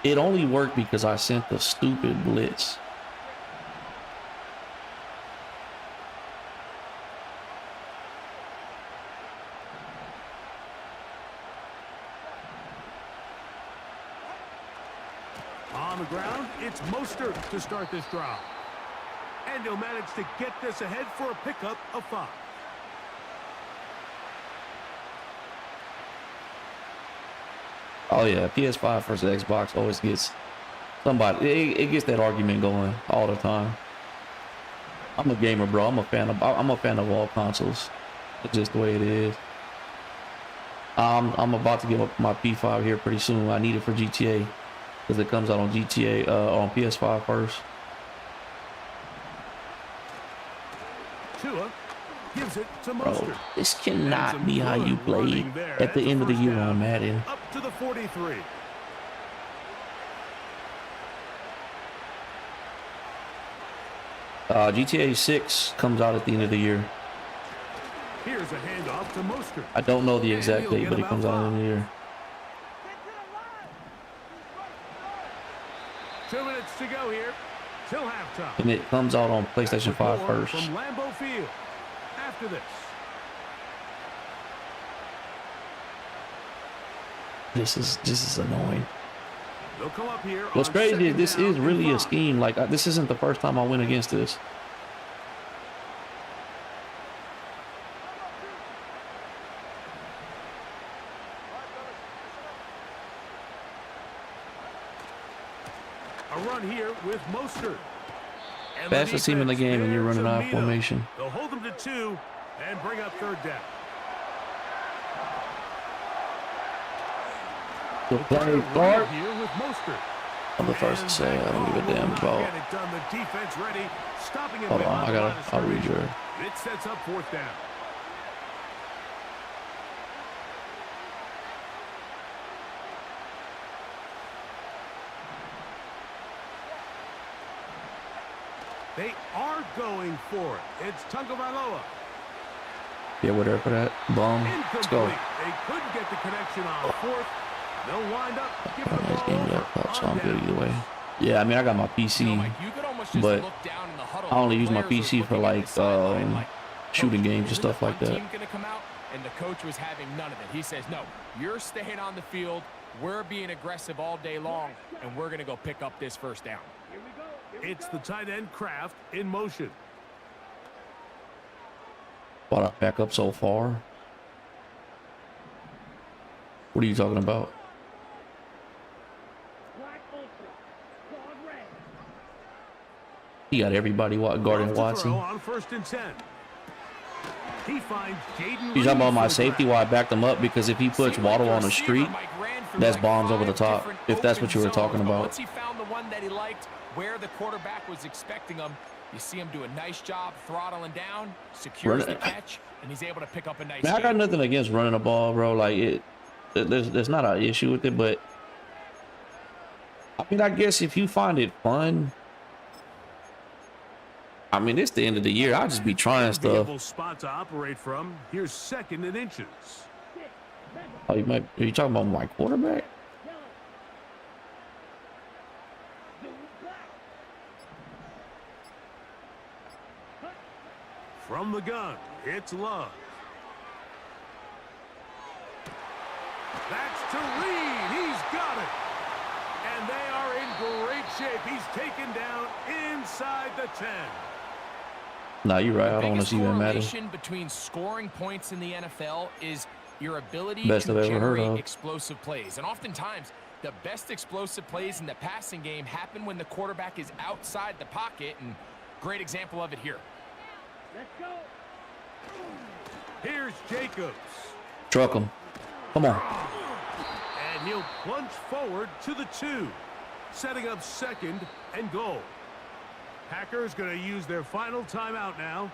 It only worked because I sent the stupid blitz. On the ground, it's Mostert to start this drive. And he'll manage to get this ahead for a pickup of 5. Oh yeah, PS5 versus Xbox always gets somebody. It gets that argument going all the time. I'm a gamer, bro. I'm a fan of all consoles. It's just the way it is. I'm about to give up my P5 here pretty soon. I need it for GTA because it comes out on GTA on PS5 first. Tua gives it to Bro, Mostert. this cannot be how you play at the end of the year on Madden. Up to the 43. GTA 6 comes out at the end of the year. Here's a handoff to Mostert. I don't know the exact date, but it comes out at the end of the year. 2 minutes to go here till halftime. And it comes out on PlayStation 5 first. From Lambeau Field. After this. This is annoying. They'll come up here. What's crazy is this is really a scheme. scheme. Like, this isn't the first time I went against this. A run here with Mostert. And the Fastest team in the defense game, and you're there running to out meet 'em. formation. They'll hold them to 2 and bring up 3rd down. The play, Run Clark. here with Mostert. I'm the first to say I don't give a damn about. Get it done. The defense ready, stopping him Hold on, behind I the gotta. line of I'll read scrimmage. your. It sets up 4th down. They are going for it. It's Tagovailoa. Yeah, whatever for that. Bum. Let's go. Incomplete. They couldn't get the connection on 4th. They'll wind up giving the Nice ball game over left. So on I'm good down. either way. Yeah, I mean I got my PC, Mike, you could almost just but look down in the huddle. I only use my Players are PC for looking at like the sideline like, shooting "Coach, games and isn't stuff the like punt that. team gonna come out?" And the coach was having none of it. He says, "No, you're staying on the field. We're being aggressive all day long, and we're gonna go pick up this 1st down." It's the tight end Kraft in motion. Why'd I back up so far? What are you talking about? He got everybody guarding Off to Watson. throw on 1st and 10. He finds Jaden You talking about my Reed for the safety? grab. Why I backed him up? Because if he puts Seemed like Waddle the on the receiver, street, Mike, ran through that's like bombs over the 5 top. different If that's what open you were talking zones, but about. Once he found the one that he liked, where the quarterback was expecting him, you see him do a nice job throttling down, secures the catch, and he's able to pick up a nice Man, I got gain. nothing against running the ball, bro. Like there's not an issue with it, but I mean, I guess if you find it fun, I mean, it's the end of the year. I'll just be trying stuff. Enviable spot to operate from. Here's 2nd and inches. Oh, are you talking about my quarterback? From the gun, it's Love. That's to Reed. He's got it. And they are in great shape. He's taken down inside the 10. Nah, you're right. I don't want to Biggest see that matter. correlation between scoring points in the NFL is your ability Best to I've ever heard generate of. explosive plays. And oftentimes, the best explosive plays in the passing game happen when the quarterback is outside the pocket. And great example of it here. Here's Jacobs. Truck him. Come on. And he'll plunge forward to the 2, setting up 2nd and goal. Packers going to use their final timeout now,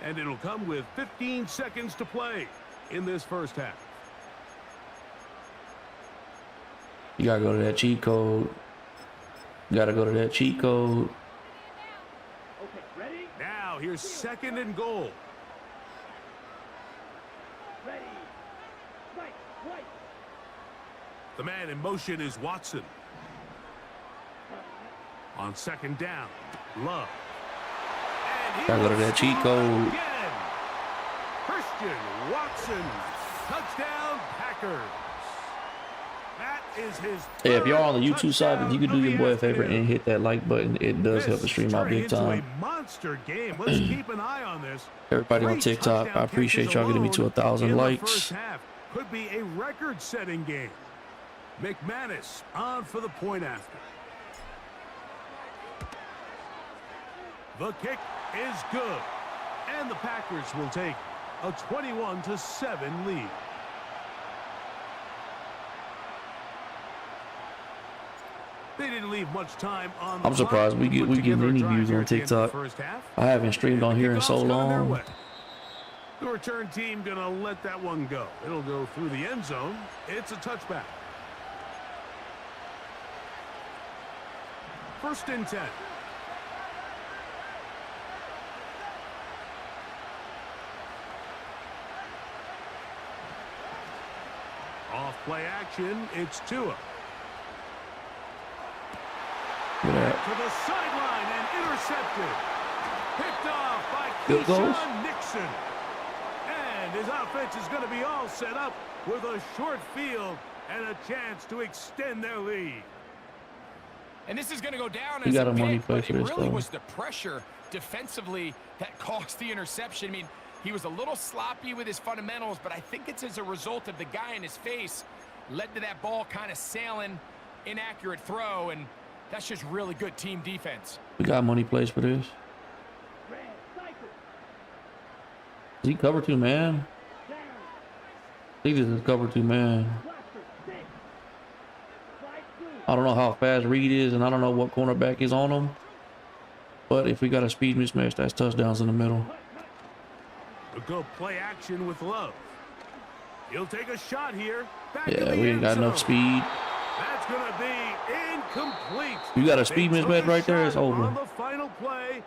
and it'll come with 15 seconds to play in this 1st half. You gotta go to that cheat code. You gotta go to that cheat code. Now here's 2nd and goal. The man in motion is Watson. On 2nd down, Love. And he Gotta go to will that cheat score code. again. Christian Watson. Touchdown, Packers. That is his Hey, if y'all on the third YouTube side, if you could do touchdown your boy a of the favor and afternoon. hit that like button, it does help the This stream is out turning big into time. a monster game. Let's keep an eye on this. Everybody on Three TikTok, touchdown I appreciate catches y'all getting me to alone 1,000 in the likes. first half. Could be a record-setting game. McManus on for the point after. The kick is good. And the Packers will take a 21-7 lead. They didn't leave much time on the I'm surprised clock we to put get together a any drive views here on at the end of the TikTok. first half. I haven't streamed on here in so Kickoff's gone their long. way. The return team gonna let that one go. It'll go through the end zone. It's a touchback. 1st and 10. Off play action. It's Tua. Look at that. To the sideline and intercepted. Picked off by Good goals. Keyshawn Nixon. And his offense is going to be all set up with a short field and a chance to extend their lead. And this is going to go down You as got a him when he pick, played but for it this, really though. was the pressure defensively that caused the interception. I mean, he was a little sloppy with his fundamentals, but I think it's as a result of the guy in his face led to that ball kind of sailing, inaccurate throw, and That's just really good team defense. We got money plays for this. Is he cover 2 man? I think this is cover 2 man. I don't know how fast Reed is, and I don't know what cornerback is on him. But if we got a speed mismatch, that's touchdowns in the middle. A good play action with Love. He'll take a shot here. Back Yeah, in the we ain't got end enough zone. speed. That's going to be incomplete. You got a speed They took mismatch a right there, it's shot over. On the final play,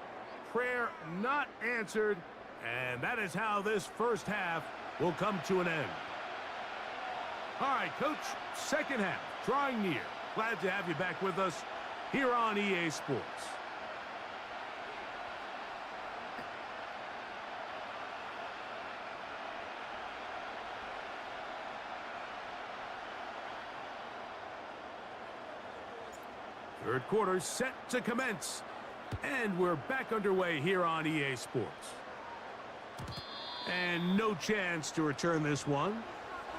prayer not answered, and that is how this first half will come to an end. All right, Coach, second half, drawing near. Glad to have you back with us here on EA Sports. Third quarter set to commence. And we're back underway here on EA Sports. And no chance to return this one.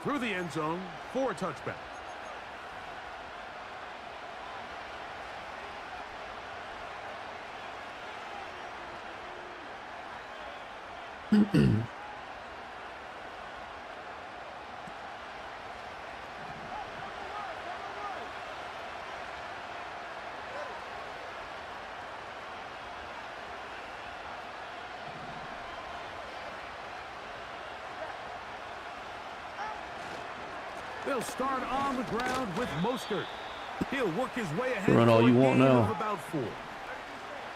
Through the end zone for a touchback. They'll start on the ground with Mostert. He'll work his way ahead. Run all for a you want gain now. of about 4.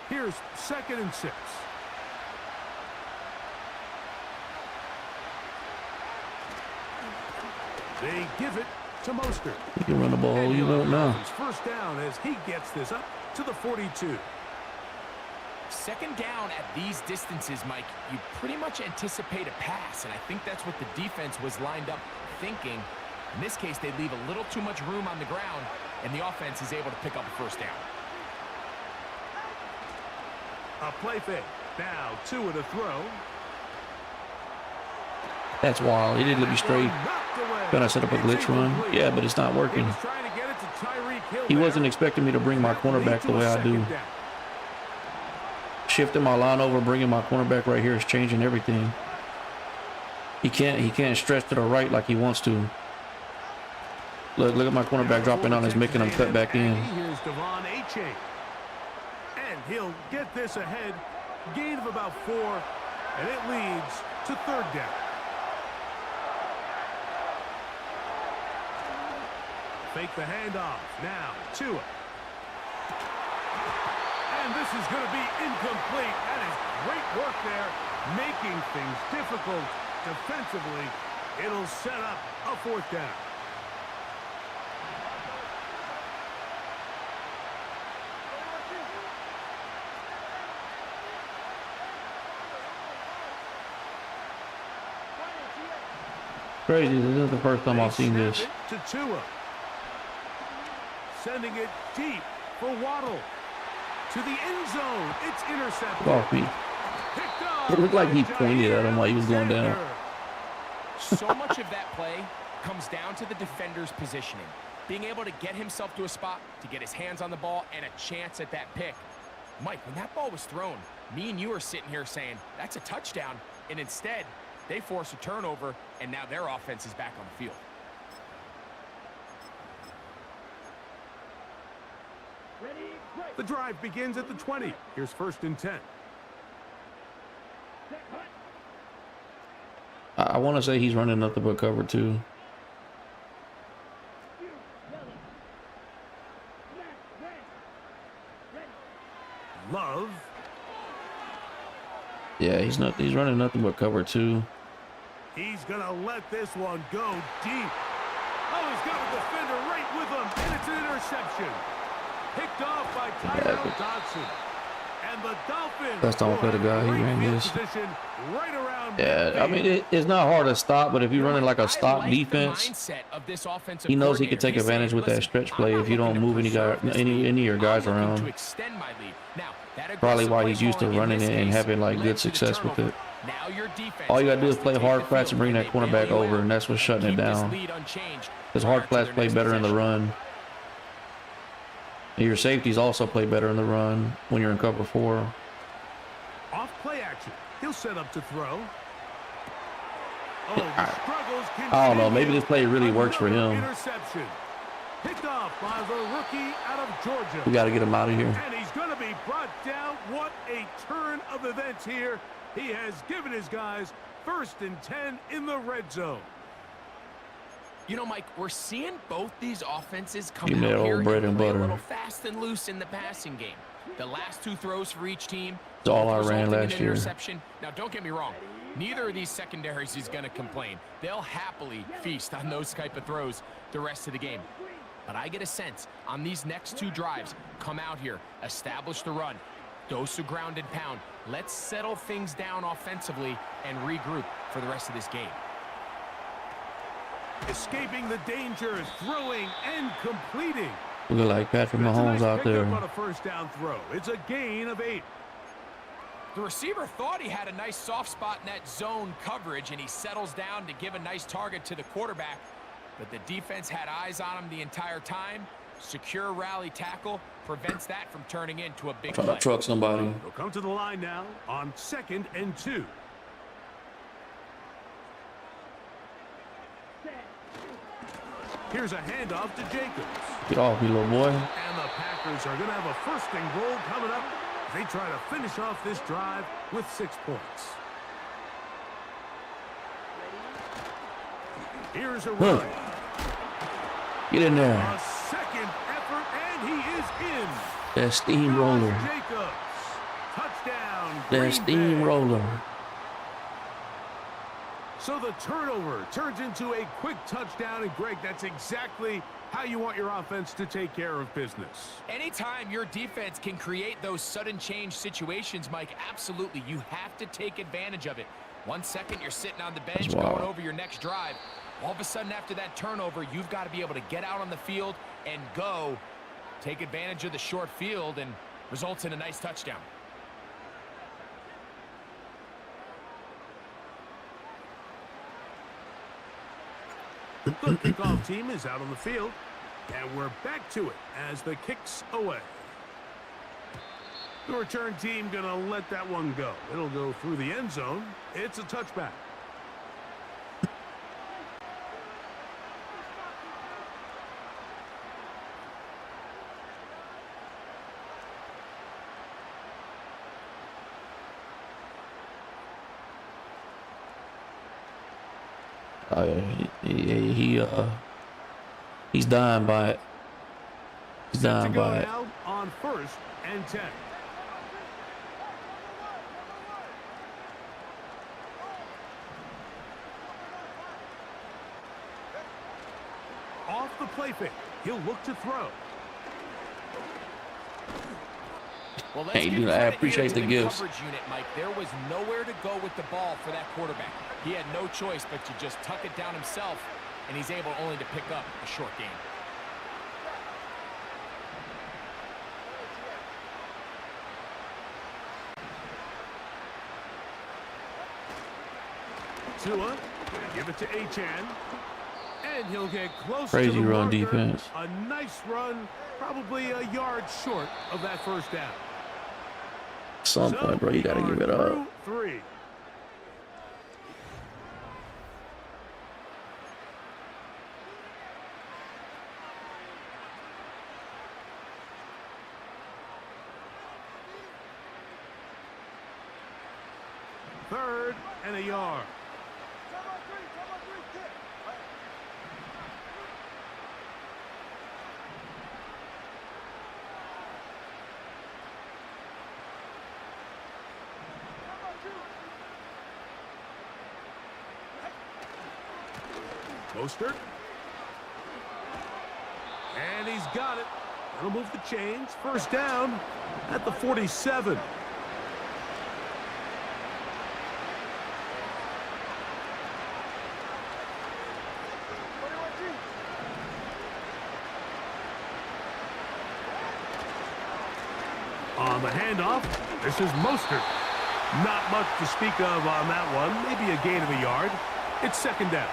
Here's 2nd and 6. They give it to Mostert. You can run the ball all you want now. First down as he gets this up to the 42. Second down at these distances, Mike, you pretty much anticipate a pass, and I think that's what the defense was lined up thinking. In this case, they leave a little too much room on the ground, and the offense is able to pick up a first down. A play fake. Now 2 with a throw. That's wild. He didn't let me straight. Gonna set up a glitch run. Yeah, but it's not working. He wasn't expecting me to bring my cornerback the way I do. Shifting my line over, bringing my cornerback right here is changing everything. He can't stretch to the right like he wants to. Look at my cornerback dropping on, is making him cut back in. Here's Devon Achane. And he'll get this ahead. Gain of about 4, and it leads to 3rd down. Fake the handoff. Now, Tua. And this is going to be incomplete. That is great work there, making things difficult defensively. It'll set up a 4th down. Crazy, this is the first time I've seen this. To Tua. Sending it deep for Waddle. To the end zone. It's intercepted. Off me. It looked like he pointed at him while he was going down. So much of that play comes down to the defender's positioning. Being able to get himself to a spot, to get his hands on the ball, and a chance at that pick. Mike, when that ball was thrown, me and you are sitting here saying, that's a touchdown. And instead, they force a turnover, and now their offense is back on the field. The drive begins at the 20. Here's 1st and 10. I want to say he's running nothing but cover 2. Love. Yeah, he's running nothing but cover 2. He's going to let this one go deep. Oh, he's got a defender right with him, and it's an interception. Picked off by Tyrell Dodson. And the Dolphins. That's the only guy. He ran this. Right around Yeah, I mean, it's not hard to stop, but if you're running like a stop defense, he knows he can take advantage with that stretch play if you don't move any of your guys around. Probably why he's used to running it and having like good success with it. All you gotta do is play hard flats and bring that cornerback over, and that's what's shutting it down. Because hard flats play better in the run. Your safeties also play better in the run when you're in cover 4. Off play action. He'll set up to throw. Oh, the struggles I don't know. continue. Maybe this play really works for Another him. Interception. Picked off by the rookie out of Georgia. We got to get him out of here. And he's going to be brought down. What a turn of events here. He has given his guys 1st and 10 in the red zone. You know, Mike, we're seeing both these offenses come Give me that out here old bread and and play a butter. little fast and loose in the passing game. The last 2 throws for each team. It's all I resulting ran in last an year. interception. Now, don't get me wrong. Neither of these secondaries is going to complain. They'll happily feast on those type of throws the rest of the game. But I get a sense on these next 2 drives, come out here, establish the run, dose of ground and pound. Let's settle things down offensively and regroup for the rest of this game. Escaping the dangers, throwing and completing. We look like Patrick That's a Mahomes nice out there. pickup on a 1st down throw. It's a gain of 8. The receiver thought he had a nice soft spot in that zone coverage, and he settles down to give a nice target to the quarterback. But the defense had eyes on him the entire time. Secure rally tackle prevents that from turning into a big Trying play. to truck somebody. They'll come to the line now on 2nd and 2. Here's a handoff to Jacobs. Get off me, little boy. And the Packers are going to have a 1st and goal coming up. They try to finish off this drive with 6 points. Here's a run. Get in there. A 2nd effort, and he is in. That steamroller. Jacobs. Touchdown. That Green Bay. steamroller. So the turnover turns into a quick touchdown, and Greg, that's exactly how you want your offense to take care of business. Anytime your defense can create those sudden change situations, Mike, absolutely, you have to take advantage of it. 1 second, you're sitting on the bench That's wild. going over your next drive. All of a sudden, after that turnover, you've got to be able to get out on the field and go. Take advantage of the short field and results in a nice touchdown. The kickoff team is out on the field, and we're back to it as the kick's away. The return team going to let that one go. It'll go through the end zone. It's a touchback. He's dying by it. He's Set to dying go by it. now on 1st and 10. Off the play fake. He'll look to throw. Well, Hey, give dude, I credit appreciate here to the gifts. coverage unit, Mike. There was nowhere to go with the ball for that quarterback. He had no choice but to just tuck it down himself, and he's able only to pick up a short gain. Tua, gonna give it to Achan. And he'll get close Crazy to the run marker. defense. A nice run, probably a yard short of that 1st down. At some point, bro, you got to we give it are up. through 3. Third and a yard. Mostert. And he's got it. That'll move the chains. 1st down at the 47. On the handoff, this is Mostert. Not much to speak of on that one. Maybe a gain of a yard. It's 2nd down.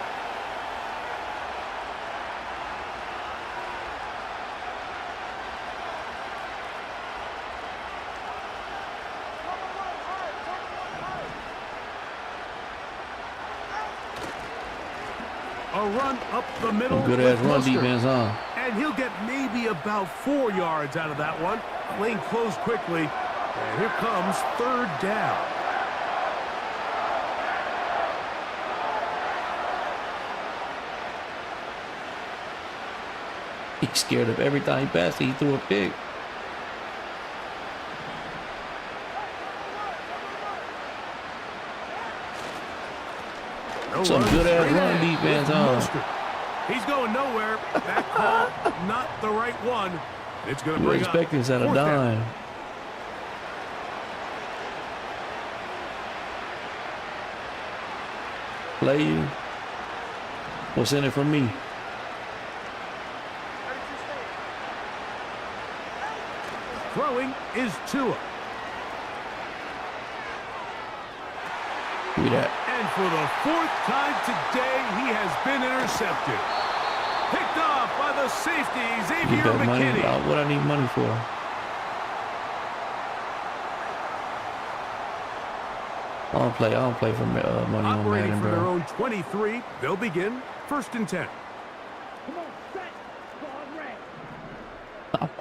A run up the middle. Good ass with run Mustard. defense, huh? And he'll get maybe about 4 yards out of that one. Lane closed quickly. And here comes third down. He's scared of everything he passed. He threw a pick. No Some run, good ass straight run ahead defense, with huh? Mustard. He's going nowhere. That call, not the right one. It's going to You bring expect up this at a fourth down. dime. Play you. What's in it for me? Throwing is Tua. Give me that. And for the 4th time today, he has been intercepted. Picked off by the safety, Get Xavier that money. McKinney. What I need money for? I don't play for money on Operating Madden, from their bro. own 23, they'll begin 1st and 10.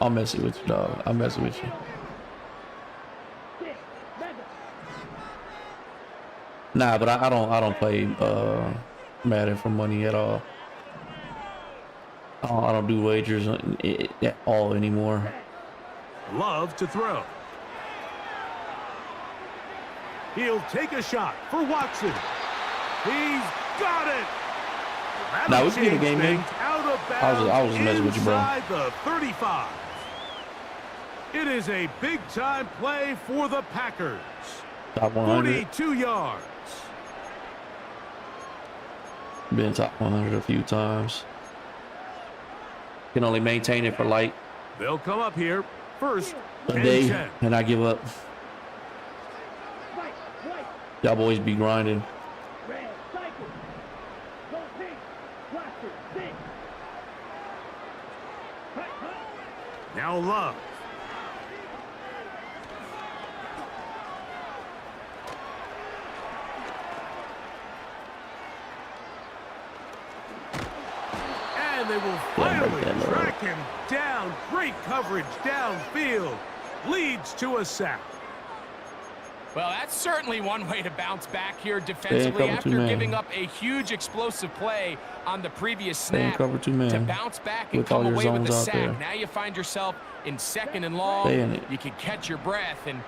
I'll mess it with you, dog. I'll mess it with you. Nah, but I don't play Madden for money at all. I don't do wagers at all anymore. Love to throw. He'll take a shot for Watson. He's got it. Nah, we can get a game in. Out of bounds I was just messing with you, bro. inside the 35. It is a big-time play for the Packers. Top 100. 42 yards. Been top 100 a few times. Can only maintain it for like They'll come up here first a and day, 10. and I give up. Y'all boys be grinding. Now Love. And they will finally that low. track him down. Great coverage downfield. Leads to a sack. Well, that's certainly one way to bounce back here defensively cover after two man. giving up a huge explosive play on the previous Stay in snap. cover two man To bounce back and with all come your away with a zones out sack. there. Now you find yourself in 2nd and long. Stay in it. You can catch your breath, and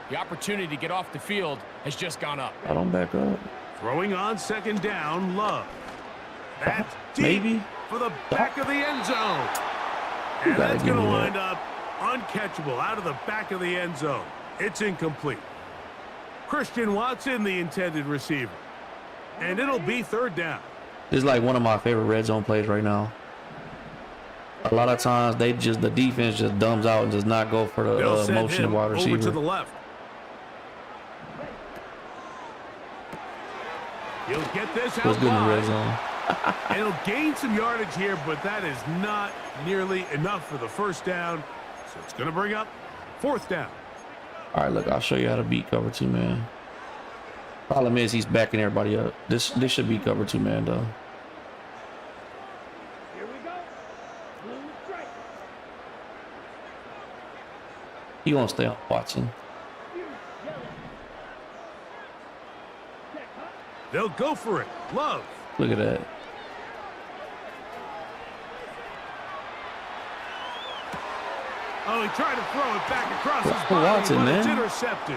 the opportunity to get off the field has just gone up. I don't back up. Throwing on 2nd down, Love. That's deep Maybe. for the back of the end zone. You And gotta that's give going to me that. wind up uncatchable out of the back of the end zone. It's incomplete. Christian Watson, the intended receiver. And it'll be 3rd down. This is like one of my favorite red zone plays right now. A lot of times the defense just dumbs out and does not go for They'll the send motion him of wide over to receiver. the left. He'll get this What's out good in the red wide. zone? And he'll gain some yardage here, but that is not nearly enough for the 1st down. So it's going to bring up 4th down. All right, look, I'll show you how to beat cover two man. Problem is he's backing everybody up. This should be cover two man though. He won't stay on Watson. They'll go for it. Love. Look at that. Oh, he tried to throw it back across his For body, Watson, but it's man. intercepted.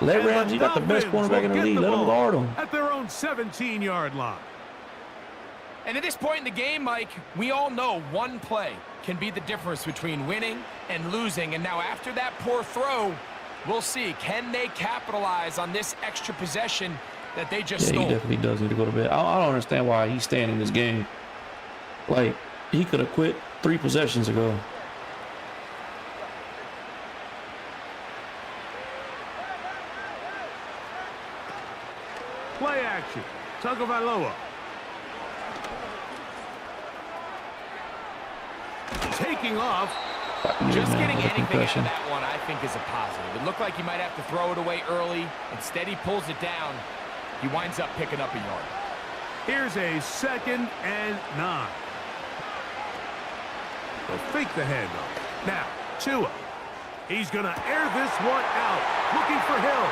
Let And Ramsey got the best Dolphins cornerback in the will get league. Let him ball guard him. at their own 17-yard line. And at this point in the game, Mike, we all know one play can be the difference between winning and losing. And now after that poor throw, we'll see. Can they capitalize on this extra possession that they just Yeah, stole? he definitely does need to go to bed. I don't understand why he's staying in this game. Like, he could have quit 3 possessions ago. Play action. Tagovailoa. Taking off. Just getting with a anything out of concussion. that one, I think, is a positive. It looked like he might have to throw it away early. Instead, he pulls it down. He winds up picking up a yard. Here's a 2nd and 9. They'll fake the handoff. Now, Tua. He's going to air this one out, looking for Hill.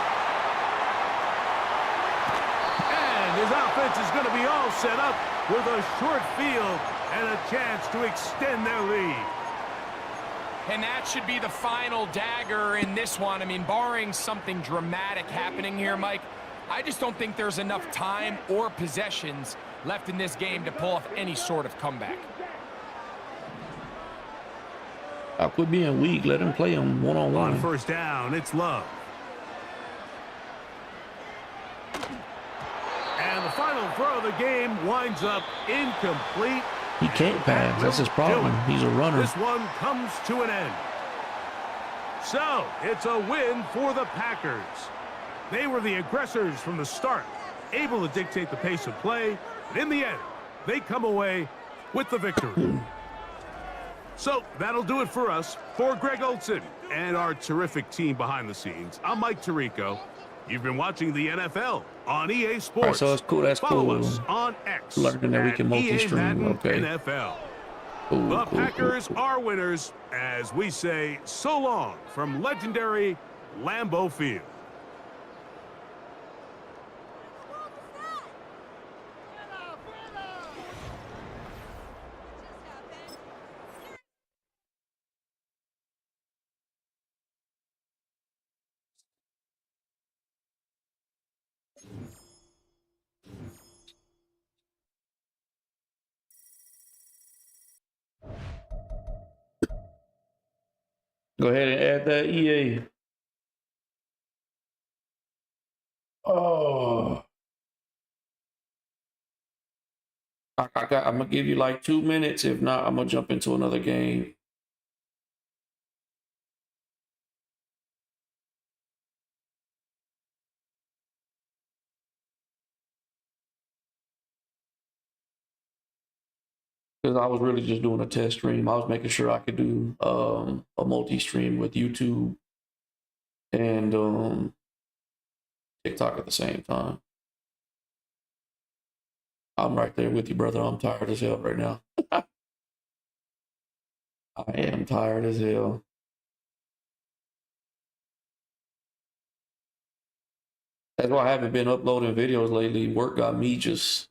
And his offense is going to be all set up with a short field and a chance to extend their lead. And that should be the final dagger in this one. I mean, barring something dramatic happening here, Mike, I just don't think there's enough time or possessions left in this game to pull off any sort of comeback. I quit being weak. Let him play him one-on-one. On 1st down, it's Love. And the final throw of the game winds up incomplete. He can't pass. That's his problem. He's a runner. This one comes to an end. So, it's a win for the Packers. They were the aggressors from the start, able to dictate the pace of play, and in the end, they come away with the victory. So, that'll do it for us. For Greg Olson and our terrific team behind the scenes, I'm Mike Tirico. You've been watching the NFL on EA Sports. All right, so that's cool. That's Follow cool. us on X Learning that we can multi-stream. Madden Okay. NFL. Cool, The cool, Packers cool. are winners as we say so long from legendary Lambeau Field. Go ahead and add that EA. Oh. I'm gonna give you like 2 minutes. If not, I'm gonna jump into another game. Because I was really just doing a test stream. I was making sure I could do a multi-stream with YouTube and TikTok at the same time. I'm right there with you, brother. I'm tired as hell right now. I am tired as hell. That's why I haven't been uploading videos lately. Work got me just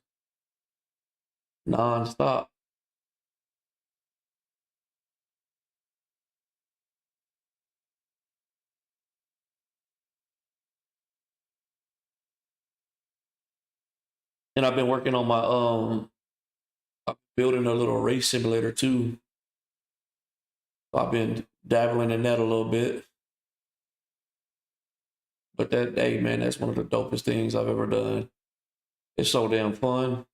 non-stop. And I've been working on my I'm building a little race simulator too. I've been dabbling in that a little bit. But that, hey man, that's one of the dopest things I've ever done. It's so damn fun.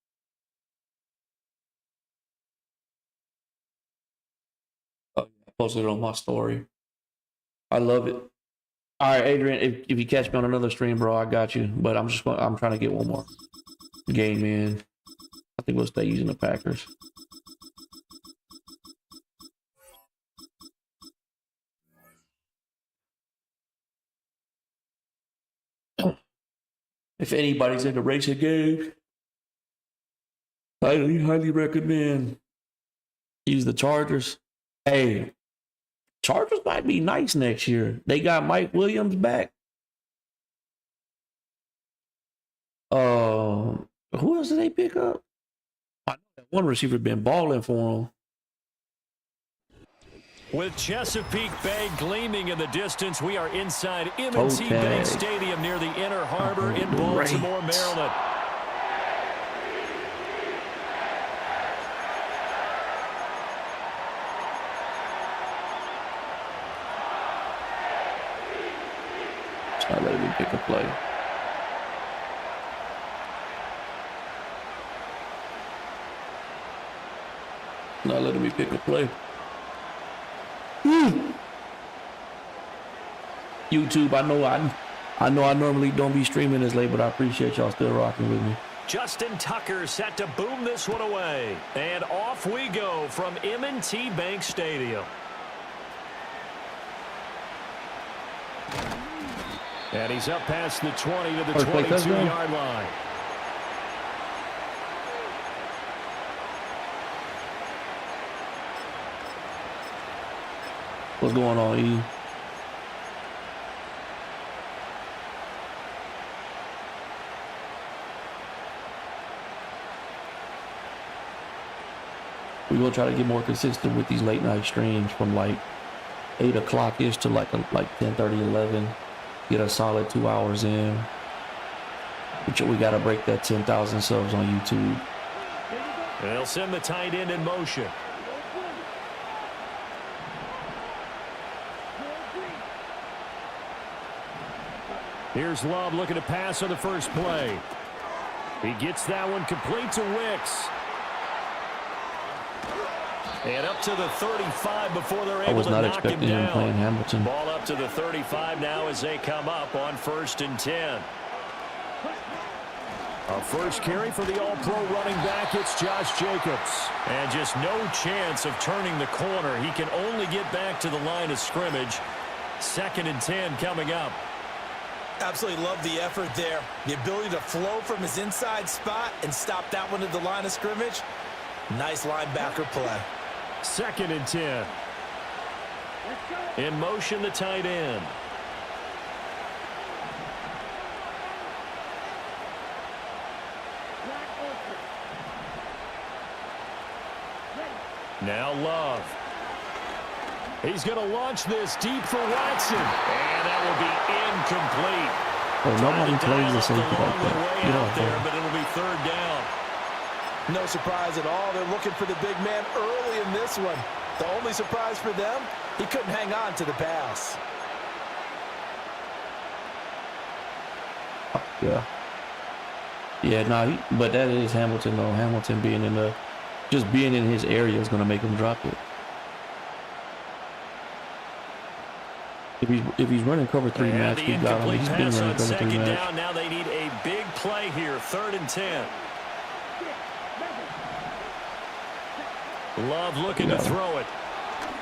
I posted it on my story. I love it. All right, Adrian, if you catch me on another stream, bro, I got you. But I'm trying to get one more game in. I think we'll stay using the Packers. If anybody's into racing games, highly recommend use the Chargers. Hey, Chargers might be nice next year. They got Mike Williams back. Who else did they pick up? I know that one receiver been balling for them. With Chesapeake Bay gleaming in the distance, we are inside M&T Bank Stadium near the Inner Harbor in Baltimore, Maryland. Not letting me pick a play. Not letting me pick a play. YouTube, I know I normally don't be streaming this late, but I appreciate y'all still rocking with me. Justin Tucker set to boom this one away. And off we go from M&T Bank Stadium. And he's up past the 20 to the 22-yard line. What's going on, E? We're gonna try to get more consistent with these late night streams from like 8 o'clock ish to like 10:30, 11. Get a solid 2 hours in. We gotta break that 10,000 subs on YouTube. They'll send the tight end in motion. Here's Love looking to pass on the first play. He gets that one complete to Wicks. And up to the 35 before they're able to knock him down. I was not expecting him playing Hamilton. Ball up to the 35 now as they come up on 1st and 10. A first carry for the all-pro running back, it's Josh Jacobs. And just no chance of turning the corner. He can only get back to the line of scrimmage. 2nd and 10 coming up. Absolutely love the effort there. The ability to flow from his inside spot and stop that one at the line of scrimmage. Nice linebacker play. 2nd and 10. In motion, the tight end. Now Love. He's going to launch this deep for Watson. And that will be incomplete. Oh, nobody plays the safety like that. Get off there, there. but it'll be 3rd down. No surprise at all. They're looking for the big man early in this one. The only surprise for them, he couldn't hang on to the pass. Yeah. Yeah, no, but that is Hamilton, though. Hamilton being in just being in his area is going to make him drop it. If he's running cover 3 match, we got him. He's been running cover 3 match. Down. Now they need a big play here. 3rd and 10. Love looking to throw it.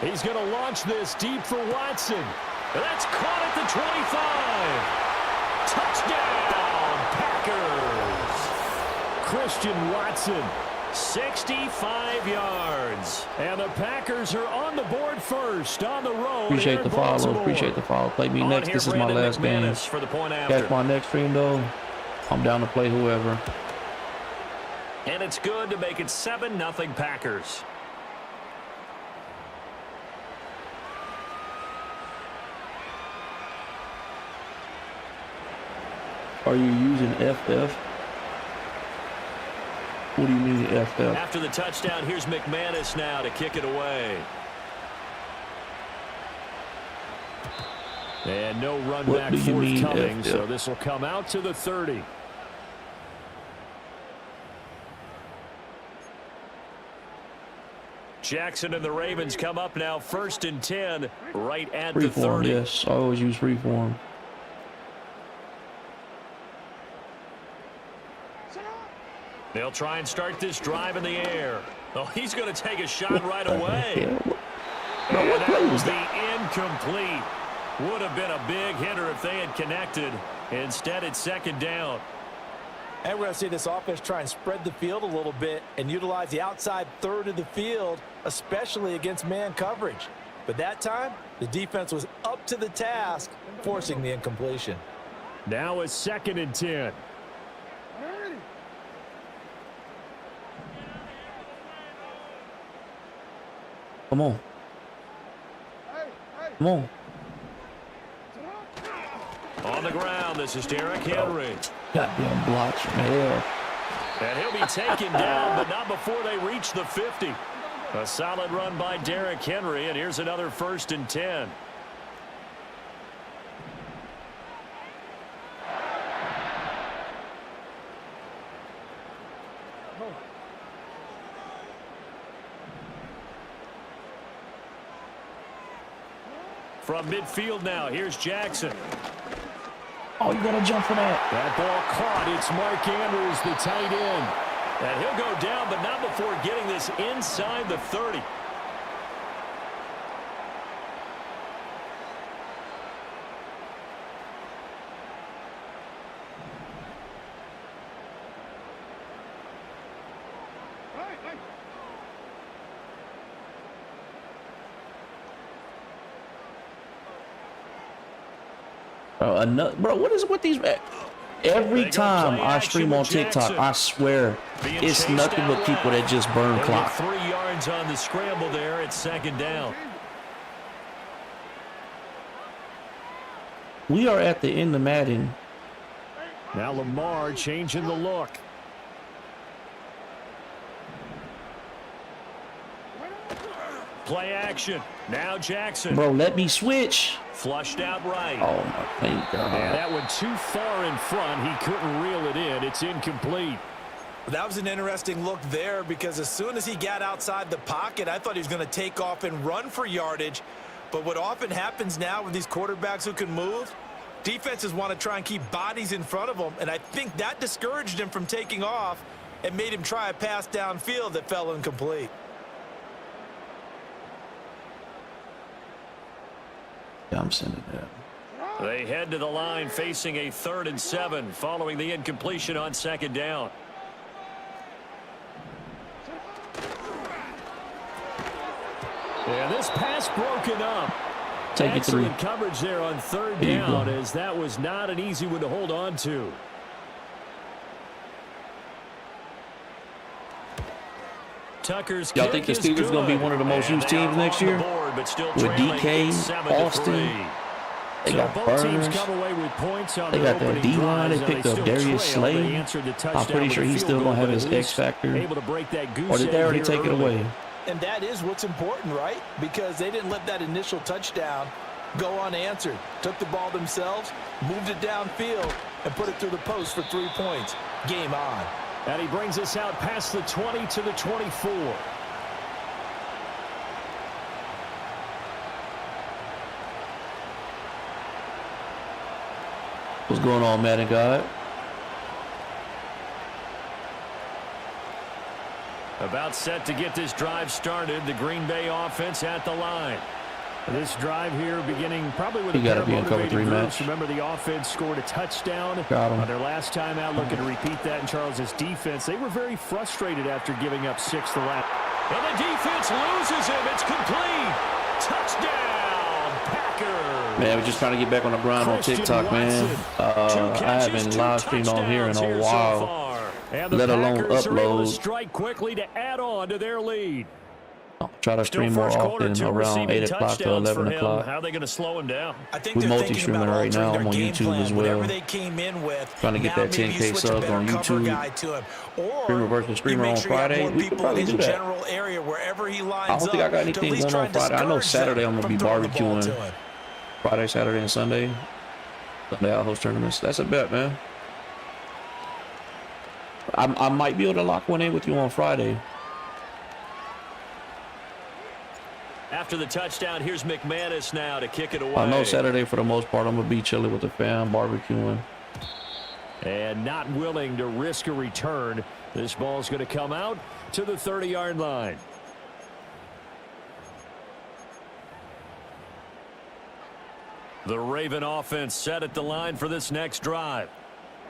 He's going to launch this deep for Watson. That's caught at the 25. Touchdown, Packers. Christian Watson, 65 yards. And the Packers are on the board first on the road. Appreciate the follow. Appreciate the follow. Play me next. This is my last game. For the point after. Catch my next stream, though. I'm down to play whoever. And it's good to make it 7-0 Packers. Are you using FF? What do you mean FF? After the touchdown, here's McManus now to kick it away. And no run back forthcoming, so this will come out to the 30. Jackson and the Ravens come up now 1st and 10 right at the 30. Yes, I always use freeform. They'll try and start this drive in the air. Oh, he's going to take a shot right away. And that was incomplete. Would have been a big hitter if they had connected. Instead, it's 2nd down. And we're going to see this offense try and spread the field a little bit and utilize the outside 3rd of the field, especially against man coverage. But that time, the defense was up to the task, forcing the incompletion. Now it's 2nd and 10. Come on. Come on. On the ground, this is Derrick Henry. Goddamn blocks from hell. And he'll be taken down, but not before they reach the 50. A solid run by Derrick Henry, and here's another 1st and 10. From midfield now, here's Jackson. Oh, you gotta jump for that. That ball caught. It's Mark Andrews, the tight end. And he'll go down, but not before getting this inside the 30. Bro, what is it with these? Every time I stream on TikTok, I swear it's nothing but people that just burn clock. 3 yards on the scramble there at 2nd down. We are at the end of Madden. Now Lamar changing the look. Play action. Now Jackson. Bro, let me switch. Flushed out right. Oh, my thank God. And that one too far in front. He couldn't reel it in. It's incomplete. That was an interesting look there because as soon as he got outside the pocket, I thought he was going to take off and run for yardage. But what often happens now with these quarterbacks who can move, defenses want to try and keep bodies in front of them, and I think that discouraged him from taking off and made him try a pass downfield that fell incomplete. Yeah, I'm sending that. They head to the line facing a 3rd and 7 following the incompletion on 2nd down. And this pass broken up. Take it 3. Excellent coverage there on 3rd down, as that was not an easy one to hold on to. Tucker's Y'all think the Steelers going to be one of the most used teams next year? But still With DK, Austin, they got Burns, they got that D-line, they picked up Darius Slay. I'm pretty sure he's still going to have his X factor. Or did they already take it away? And that is what's important, right? Because they didn't let that initial touchdown go unanswered. Took the ball themselves, moved it downfield, and put it through the post for 3 points. Game on. And he brings us out past the 20 to the 24. What's going on, Madden God? About set to get this drive started. The Green Bay offense at the line. This drive here beginning probably with a pair of motivated groups. Remember, the offense scored a touchdown on their last time out, looking to repeat that in Charles's defense. They were very frustrated after giving up 6 the last. And the defense loses him. It's complete. Touchdown, Packers. Man, we're just trying to get back on the grind on TikTok, man. I haven't live streamed on here in a while, let alone upload. Strike quickly to add on to their lead. I'll try to stream more often around 8 o'clock to 11 o'clock. How are they going to slow him down? I think we're multi-streaming right now. I'm on YouTube as well. Trying to get that 10K subs on YouTube. Streamer versus streamer on Friday. We could probably do that. I don't think I got anything going on Friday. I know Saturday I'm going to be barbecuing. Friday, Saturday, and Sunday. Sunday I'll host tournaments. That's a bet, man. I might be able to lock one in with you on Friday. After the touchdown, here's McManus now to kick it away. I know Saturday, for the most part, I'm going to be chilling with the fam, barbecuing. And not willing to risk a return. This ball's going to come out to the 30-yard line. The Raven offense set at the line for this next drive.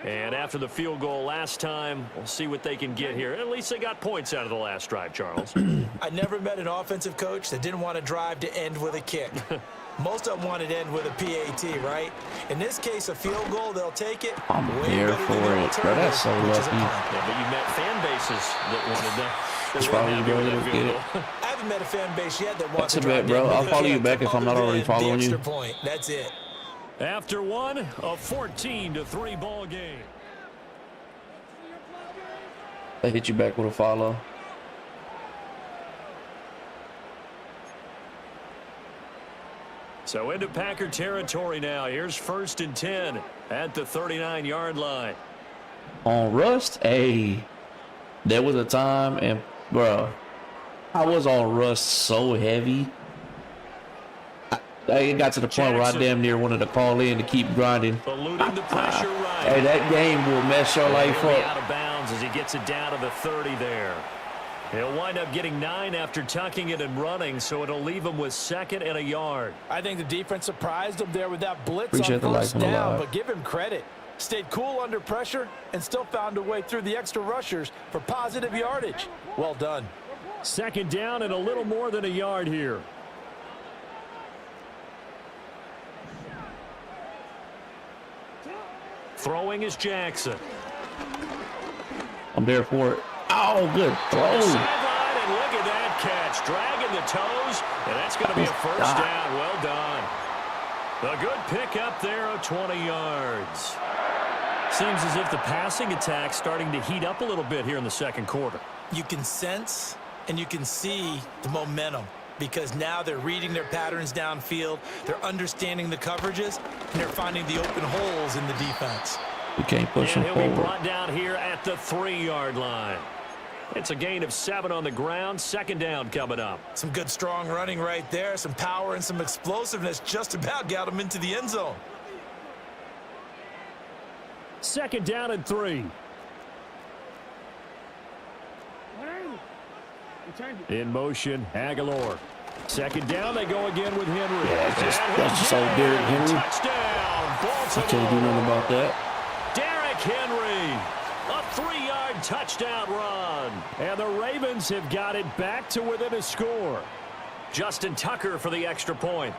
And after the field goal last time, we'll see what they can get here. At least they got points out of the last drive, Charles. I never met an offensive coach that didn't want to drive to end with a kick. Most of them wanted to end with a PAT, right? In this case, a field goal, they'll take it. I'm there for it, bro. That's so lucky. Yeah, but you met fan bases that wanted that. That's probably you, bro. Get it. I haven't met a fan base yet that wants to drive. That's a bet, bro. I'll follow you back if I'm not already following you. Point. That's it. After one, a 14-3 ball game. I hit you back with a follow. So into Packer territory now. Here's 1st and 10 at the 39-yard line. On Rust, hey, there was a time, and bro, I was on Rust so heavy. It got to the point where I damn near wanted to call in to keep grinding. Eluding the pressure right. Hey, that game will mess your life up. Out of bounds as he gets it down to the 30 there. He'll wind up getting 9 after tucking it and running, so it'll leave him with 2nd and a yard. I think the defense surprised him there with that blitz Appreciate on 1st down, but give him credit. Stayed cool under pressure and still found a way through the extra rushers for positive yardage. Well done. 2nd down and a little more than a yard here. Throwing is Jackson. I'm there for it. Oh, good throw. Sideline, and look at that catch. Dragging the toes, and that's going to be a first down. Well done. A good pickup there of 20 yards. Seems as if the passing attack's starting to heat up a little bit here in the second quarter. You can sense and you can see the momentum because now they're reading their patterns downfield, they're understanding the coverages, and they're finding the open holes in the defense. We can't push him And he'll be forward. brought down here at the 3-yard line. It's a gain of 7 on the ground. Second down coming up. Some good strong running right there, some power and some explosiveness just about got him into the end zone. Second down and 3. In motion, Aguilar. Second down, they go again with Henry. Yeah, that's just old Derrick Henry. Touchdown, Baltimore. I can't do nothing about that. Derrick Henry, a 3-yard touchdown run. And the Ravens have got it back to within a score. Justin Tucker for the extra point.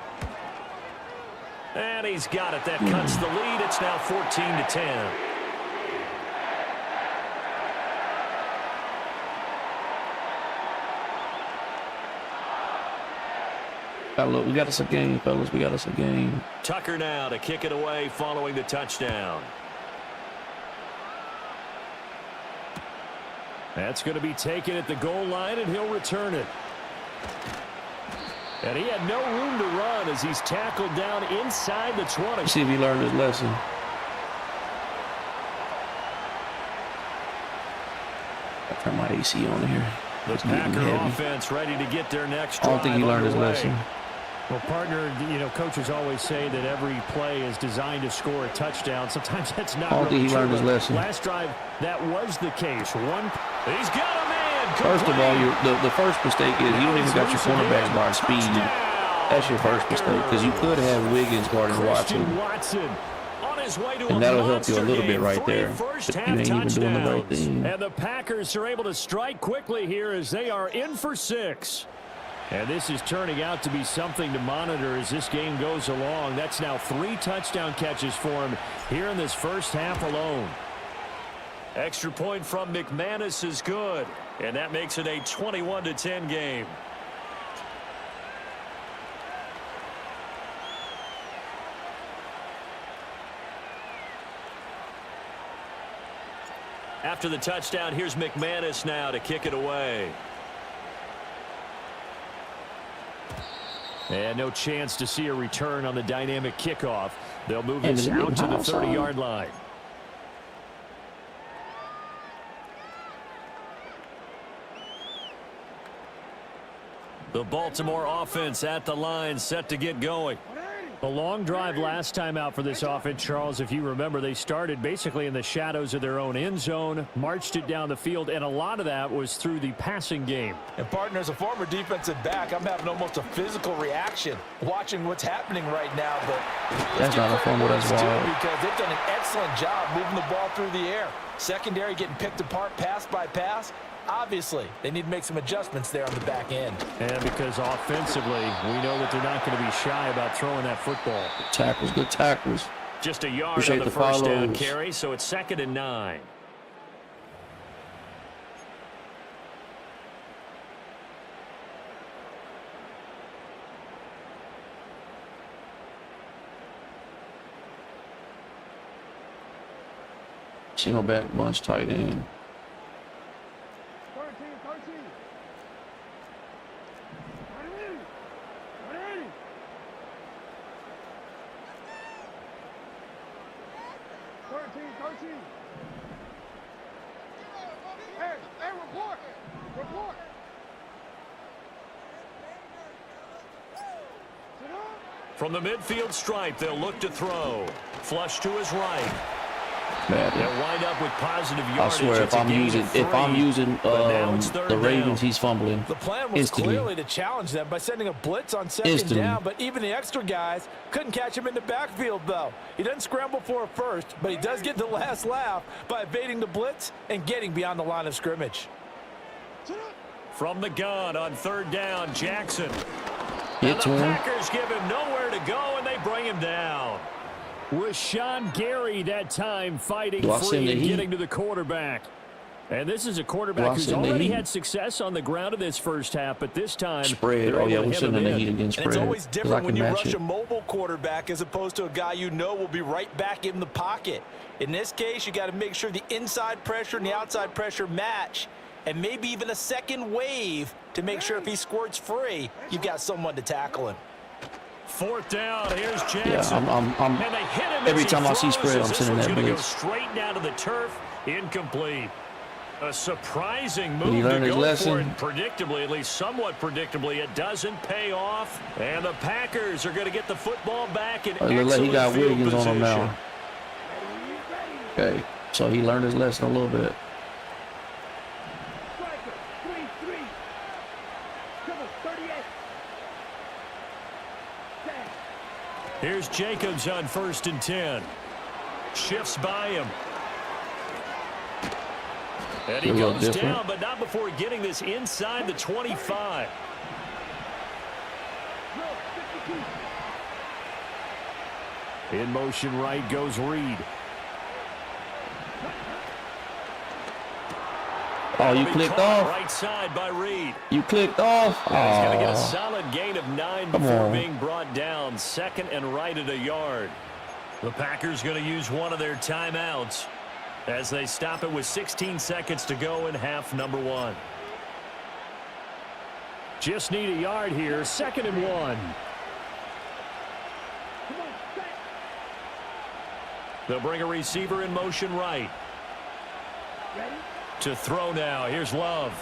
And he's got it. That cuts the lead. It's now 14-10. Look, we got us a game, fellas. We got us a game. Tucker now to kick it away following the touchdown. That's going to be taken at the goal line, and he'll return it. And he had no room to run as he's tackled down inside the 20. See if he learned his lesson. I turn my AC on here. The Packer offense ready to get their next drive. I don't think he learned his lesson. Well, partner, you know, coaches always say that every play is designed to score a touchdown. Sometimes that's not I don't think he learned his lesson. Last drive, that was the case. He's got a man. First of all, the first mistake is you don't even got your cornerbacks by speed. That's your first mistake because you could have Wiggins guarding Watson. And that'll help you a little bit right there. But you ain't even doing the right thing. And the Packers are able to strike quickly here as they are in for 6. And this is turning out to be something to monitor as this game goes along. That's now 3 touchdown catches for him here in this first half alone. Extra point from McManus is good. And that makes it a 21-10 game. After the touchdown, here's McManus now to kick it away. And no chance to see a return on the dynamic kickoff. They'll move this out to the 30-yard line. The Baltimore offense at the line, set to get going. A long drive last time out for this offense, Charles. If you remember, they started basically in the shadows of their own end zone, marched it down the field, and a lot of that was through the passing game. And, partner, as a former defensive back, I'm having almost a physical reaction watching what's happening right now. But that's not a fumble, that's wild. Because they've done an excellent job moving the ball through the air. Secondary getting picked apart pass by pass. Obviously, they need to make some adjustments there on the back end. And because offensively, we know that they're not going to be shy about throwing that football. Tackles, good tackles. Just a yard on the first down carry, so it's 2nd and 9. Single back bunch tight end. 13. Hey, report. From the midfield stripe, they'll look to throw. Flush to his right. Bad. They'll wind up with positive yardage. I swear, if I'm using the Ravens, he's fumbling. The plan was clearly to challenge them by sending a blitz on second down, but even the extra guys couldn't catch him in the backfield, though. He doesn't scramble for a first, but he does get the last laugh by evading the blitz and getting beyond the line of scrimmage. From the gun on 3rd down, Jackson. Hit to him. Packers give him nowhere to go, and they bring him down. Rashawn Gary that time fighting Do I free send the and heat? getting to the quarterback. And this is a quarterback who's send the already heat? had success on the ground in this first half, but this time Spread. they're Oh yeah, able to we're hem sending him the in. heat against And spread. it's always 'cause I different can when you match rush it. a mobile quarterback as opposed to a guy you know will be right back in the pocket. In this case, you got to make sure the inside pressure and the outside pressure match, and maybe even a second wave to make sure if he squirts free, you've got someone to tackle him. Fourth down, here's Yeah, Jackson. I'm And they hit him every as he time I see throws, spread, as I'm this sending one's that gonna go blitz. straight down to the turf, incomplete. A surprising Did he move learn to his go lesson? for it. Predictably, at least somewhat predictably, it doesn't pay off. And the Packers are going to get the football back in Oh, it look like excellent he got field Wiggins on him position. now. Okay, so he learned his lesson a little bit. Striker, 3-3. Come on, 38. Here's Jacobs on 1st and 10. Shifts by him. And he A little goes different. down, but not before getting this inside the 25. In motion right goes Reed. Oh, you Be clicked caught off. right side by Reed. You clicked off. He's going to get a Oh, solid gain of 9 Come before on. being brought down. 2nd and right at a yard. The Packers going to use one of their timeouts as they stop it with 16 seconds to go in half number 1. Just need a yard here. 2nd and 1. They'll bring a receiver in motion right. To throw now. Here's Love.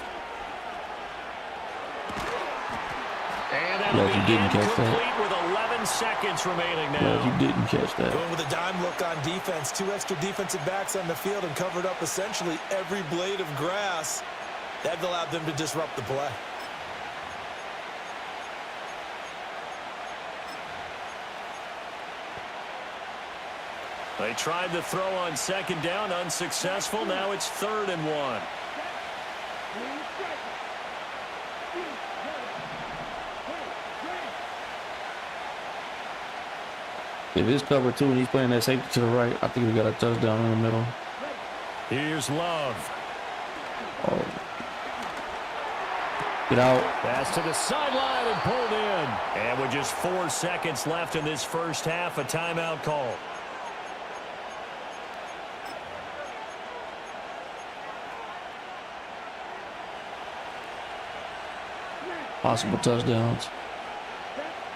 And that'll Love, be you didn't catch that. incomplete with 11 seconds remaining no, now. you didn't catch that. Going with a dime look on defense, 2 extra defensive backs on the field and covered up essentially every blade of grass. That allowed them to disrupt the play. They tried the throw on 2nd down, unsuccessful. Now it's 3rd and 1. If it's cover 2 and he's playing that safety to the right, I think we got a touchdown in the middle. Here's Love. Oh. Get out. Pass to the sideline and pulled in. And with just 4 seconds left in this first half, a timeout call. Possible touchdowns.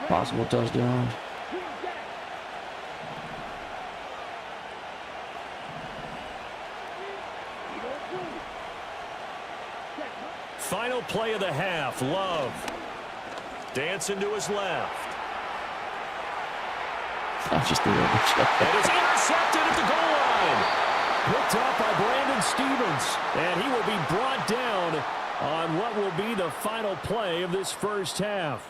Possible touchdowns. Final play of the half. Love. Dancing to his left. I just threw it. And it's intercepted at the goal line. Picked up by Brandon Stevens. And he will be brought down on what will be the final play of this first half.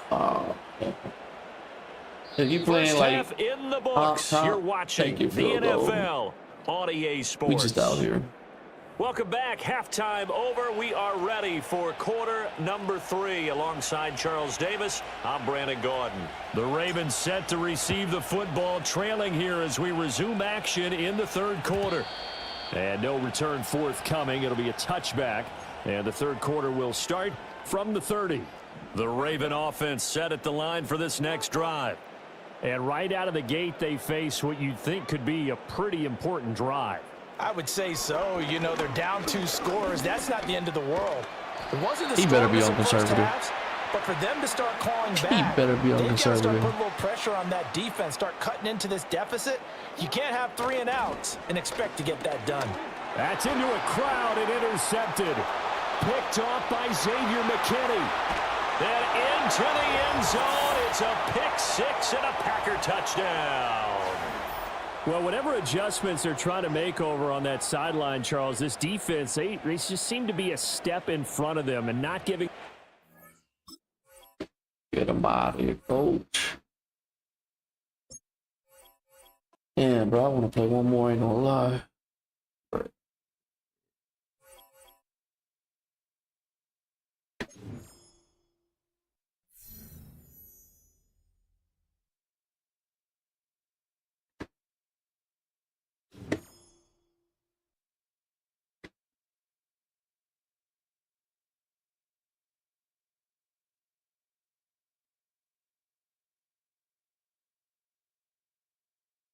If you playing First like half in the books. You're watching take your the field goal. NFL on EA Sports. We just out here. Welcome back. Halftime over. We are ready for quarter number 3. Alongside Charles Davis, I'm Brandon Gaudin. The Ravens set to receive the football, trailing here as we resume action in the 3rd quarter. And no return forthcoming. It'll be a touchback. And the 3rd quarter will start from the 30. The Raven offense set at the line for this next drive. And right out of the gate, they face what you'd think could be a pretty important drive. I would say so. You know, they're down 2 scores. That's not the end of the world. It wasn't the He better be strongest on in first conservative. halves, but for them to start clawing He back, better be on they've got to start conservative. putting a little pressure on that defense, start cutting into this deficit. You can't have 3 and outs and expect to get that done. That's into a crowd and intercepted. Picked off by Xavier McKinney. Then into the end zone. It's a pick 6 and a Packer touchdown. Well, whatever adjustments they're trying to make over on that sideline, Charles, this defense, they just seem to be a step in front of them and not giving. Get him out of here, coach. Yeah, bro, I want to play one more, ain't gonna lie.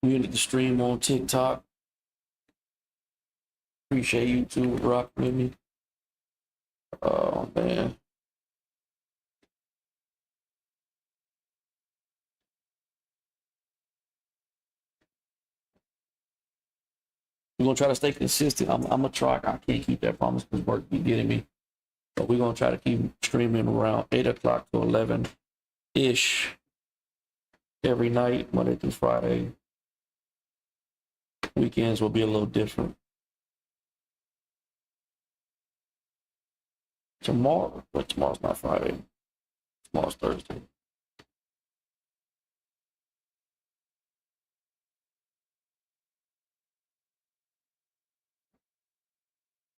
We ended the stream on TikTok. Appreciate you too, rocking with me. Oh man. We're gonna try to stay consistent. I'm gonna try. I can't keep that promise because work be getting me. But we're gonna try to keep streaming around 8 o'clock to 11-ish every night, Monday through Friday. Weekends will be a little different. Tomorrow, but tomorrow's not Friday. Tomorrow's Thursday.